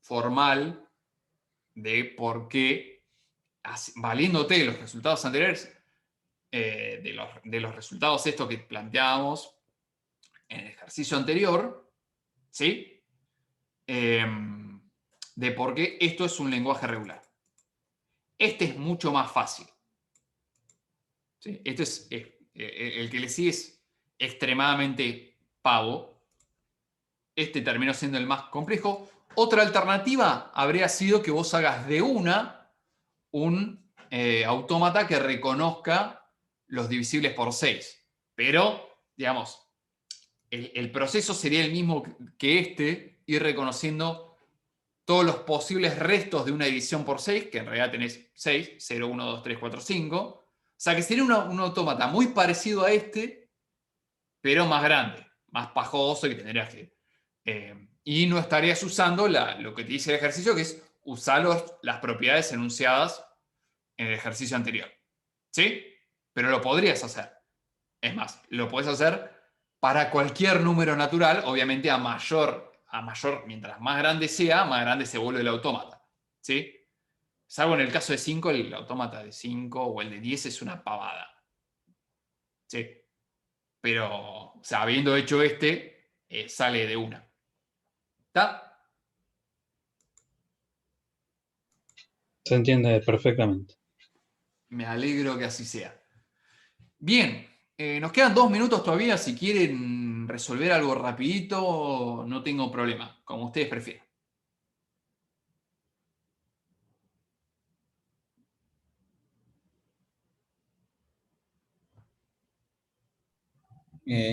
formal de por qué, valiéndote de los resultados anteriores, de los resultados estos que planteábamos en el ejercicio anterior, ¿sí? De por qué esto es un lenguaje regular. Este es mucho más fácil. ¿Sí? Este es el que le sigue es extremadamente pavo. Este terminó siendo el más complejo. Otra alternativa habría sido que vos hagas de un autómata que reconozca los divisibles por 6. Pero, digamos, el proceso sería el mismo que este, ir reconociendo todos los posibles restos de una división por 6, que en realidad tenés 6, 0, 1, 2, 3, 4, 5. O sea que sería un autómata muy parecido a este, pero más grande, más pajoso, que tendrías que... y no estarías usando lo que te dice el ejercicio, que es usá las propiedades enunciadas en el ejercicio anterior. ¿Sí? Pero lo podrías hacer. Es más, lo podés hacer para cualquier número natural, obviamente a mayor, mientras más grande sea, más grande se vuelve el autómata. ¿Sí? Salvo en el caso de 5, el autómata de 5 o el de 10 es una pavada. ¿Sí? Pero, o sea, habiendo hecho sale de una. ¿Está? Se entiende perfectamente. Me alegro que así sea. Bien, nos quedan 2 minutos todavía. Si quieren resolver algo rapidito, no tengo problema, como ustedes prefieran.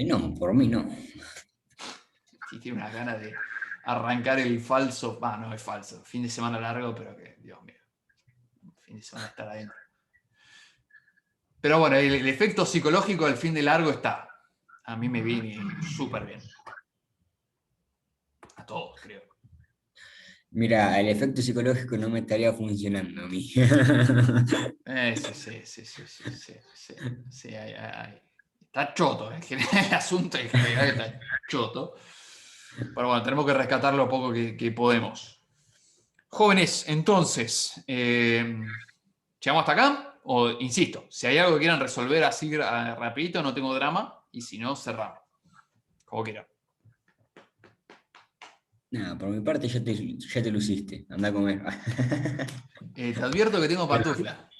No, por mí no. Si tiene una gana de arrancar el falso, no es falso, fin de semana largo, pero que, Dios mío, fin de semana estar adentro. Pero bueno, el efecto psicológico del fin de largo está. A mí me viene súper bien. A todos, creo. Mira, el efecto psicológico no me estaría funcionando a mí. Sí. Está choto, en general, el asunto en general está choto. Pero bueno, tenemos que rescatar lo poco que podemos. Jóvenes, entonces, ¿llegamos hasta acá? O, insisto, si hay algo que quieran resolver así rapidito, no tengo drama. Y si no, cerramos. Como quieran. Nada, por mi parte ya te luciste. Anda a comer. Te advierto que tengo pantufla.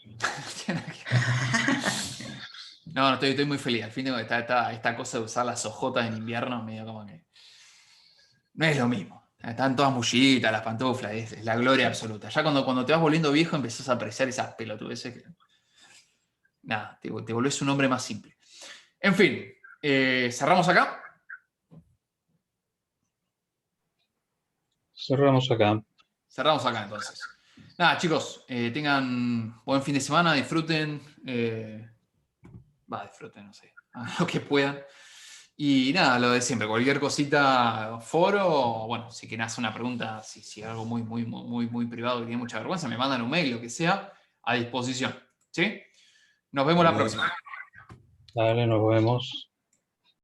No, estoy muy feliz. Al fin tengo esta cosa de usar las ojotas en invierno, medio como que no es lo mismo. Están todas mullitas, las pantuflas, es la gloria absoluta. Ya cuando te vas volviendo viejo empezás a apreciar esas pelotudeces que... Nada, te volvés un hombre más simple. En fin, ¿cerramos acá? Cerramos acá. Cerramos acá entonces. Nada, chicos, tengan buen fin de semana, disfruten. Disfruten, no sé, lo que puedan. Y nada, lo de siempre, cualquier cosita, foro, bueno, si quieren hacer una pregunta, si algo muy privado que tiene mucha vergüenza, me mandan un mail, lo que sea, a disposición. ¿Sí? Nos vemos la próxima. Dale, nos vemos.